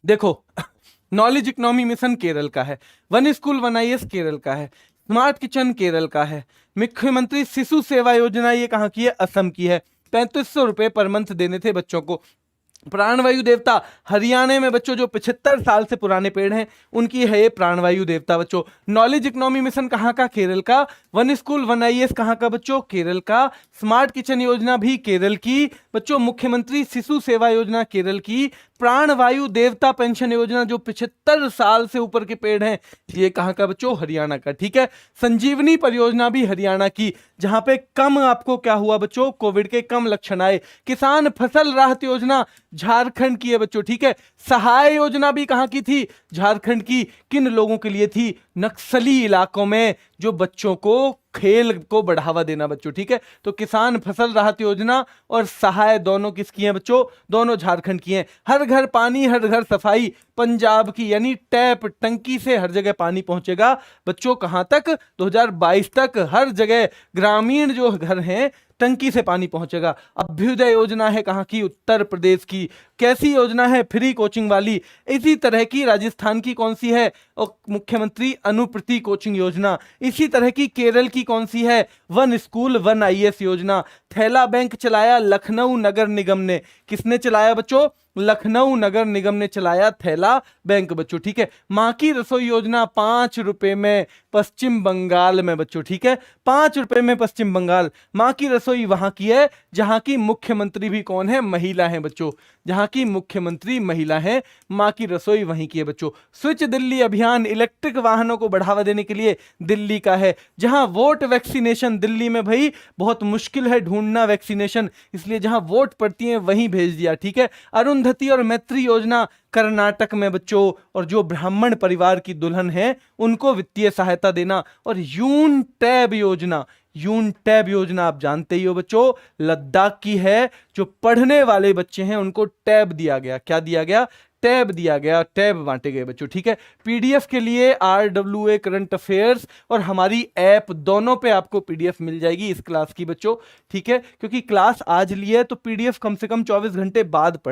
देखो नॉलेज इकोनॉमी मिशन केरल का है, one school one IAS Kerala का है, स्मार्ट किचन केरल का है, मुख्यमंत्री शिशु सेवा योजना ये कहां की है, असम की है। 3500 रुपए पर मंथ देने थे बच्चों को। प्राणवायु देवता हरियाणा में बच्चों, जो 75 साल से पुराने पेड़ हैं उनकी है ये प्राणवायु देवता बच्चों। नॉलेज इकोनॉमी मिशन कहां का, केरल का। वन स्कूल वन IAS कहां का बच्चों, केरल का। स्मार्ट किचन योजना भी केरल की बच्चों। मुख्यमंत्री शिशु सेवा योजना केरल की। प्राणवायु देवता पेंशन योजना जो 75 साल से ऊपर के पेड़ हैं, ये कहां का बच्चों, हरियाणा का, ठीक है। संजीवनी परियोजना भी हरियाणा की, जहां पे कम आपको क्या हुआ बच्चों, कोविड के कम लक्षण आए। किसान फसल राहत योजना झारखंड की है बच्चों, ठीक है। सहाय योजना भी कहां की थी, झारखंड की। किन लोगों के लिए थी, नक्सली इलाकों में जो बच्चों को खेल को बढ़ावा देना बच्चों, ठीक है। तो किसान फसल राहत योजना और सहाय दोनों किसकी हैं बच्चों? दोनों झारखंड की हैं। हर घर पानी हर घर सफाई पंजाब की, यानी टैप टंकी से हर जगह पानी पहुंचेगा बच्चों। कहां तक? 2022 तक हर जगह ग्रामीण जो घर हैं टंकी से पानी पहुंचेगा। अभ्युदय योजना है कहां की? उत्तर प्रदेश की। कैसी योजना है? फ्री कोचिंग वाली। इसी तरह की राजस्थान की कौन सी है? और मुख्यमंत्री अनुप्रति कोचिंग योजना। इसी तरह की केरल की कौन सी है? वन स्कूल वन आईएएस योजना। थैला बैंक चलाया लखनऊ नगर निगम ने। किसने चलाया बच्चों? लखनऊ नगर निगम ने चलाया थैला बैंक बच्चों, ठीक है। मां की रसोई योजना 5 रुपए में पश्चिम बंगाल में बच्चों, ठीक है। 5 रुपए में पश्चिम बंगाल। मां की रसोई वहां की है जहां की मुख्यमंत्री भी कौन है? महिला है बच्चों। जहां की मुख्यमंत्री महिला है, मां की रसोई वहीं की है बच्चों। स्विच दिल्ली अभियान इलेक्ट्रिक वाहनों को बढ़ावा देने के लिए दिल्ली का है। जहां वोट वैक्सीनेशन दिल्ली में भाई बहुत मुश्किल है ढूंढना वैक्सीनेशन, इसलिए जहां वोट पड़ती है वहीं भेज दिया, ठीक है। अरुंधति और मैत्री योजना कर्नाटक में बच्चों, और जो ब्राह्मण परिवार की दुल्हन है उनको वित्तीय सहायता देना। और यून टैब योजना, यून टैब योजना आप जानते ही हो बच्चों, लद्दाख की है। जो पढ़ने वाले बच्चे हैं उनको टैब दिया गया। क्या दिया गया? टैब दिया गया, टैब बांटे गए बच्चों, ठीक है। पीडीएफ के लिए RWA करंट अफेयर्स और हमारी ऐप दोनों पे आपको पीडीएफ मिल जाएगी इस क्लास की बच्चों, ठीक है। क्योंकि क्लास आज ली है तो पीडीएफ कम से कम 24 घंटे बाद पढ़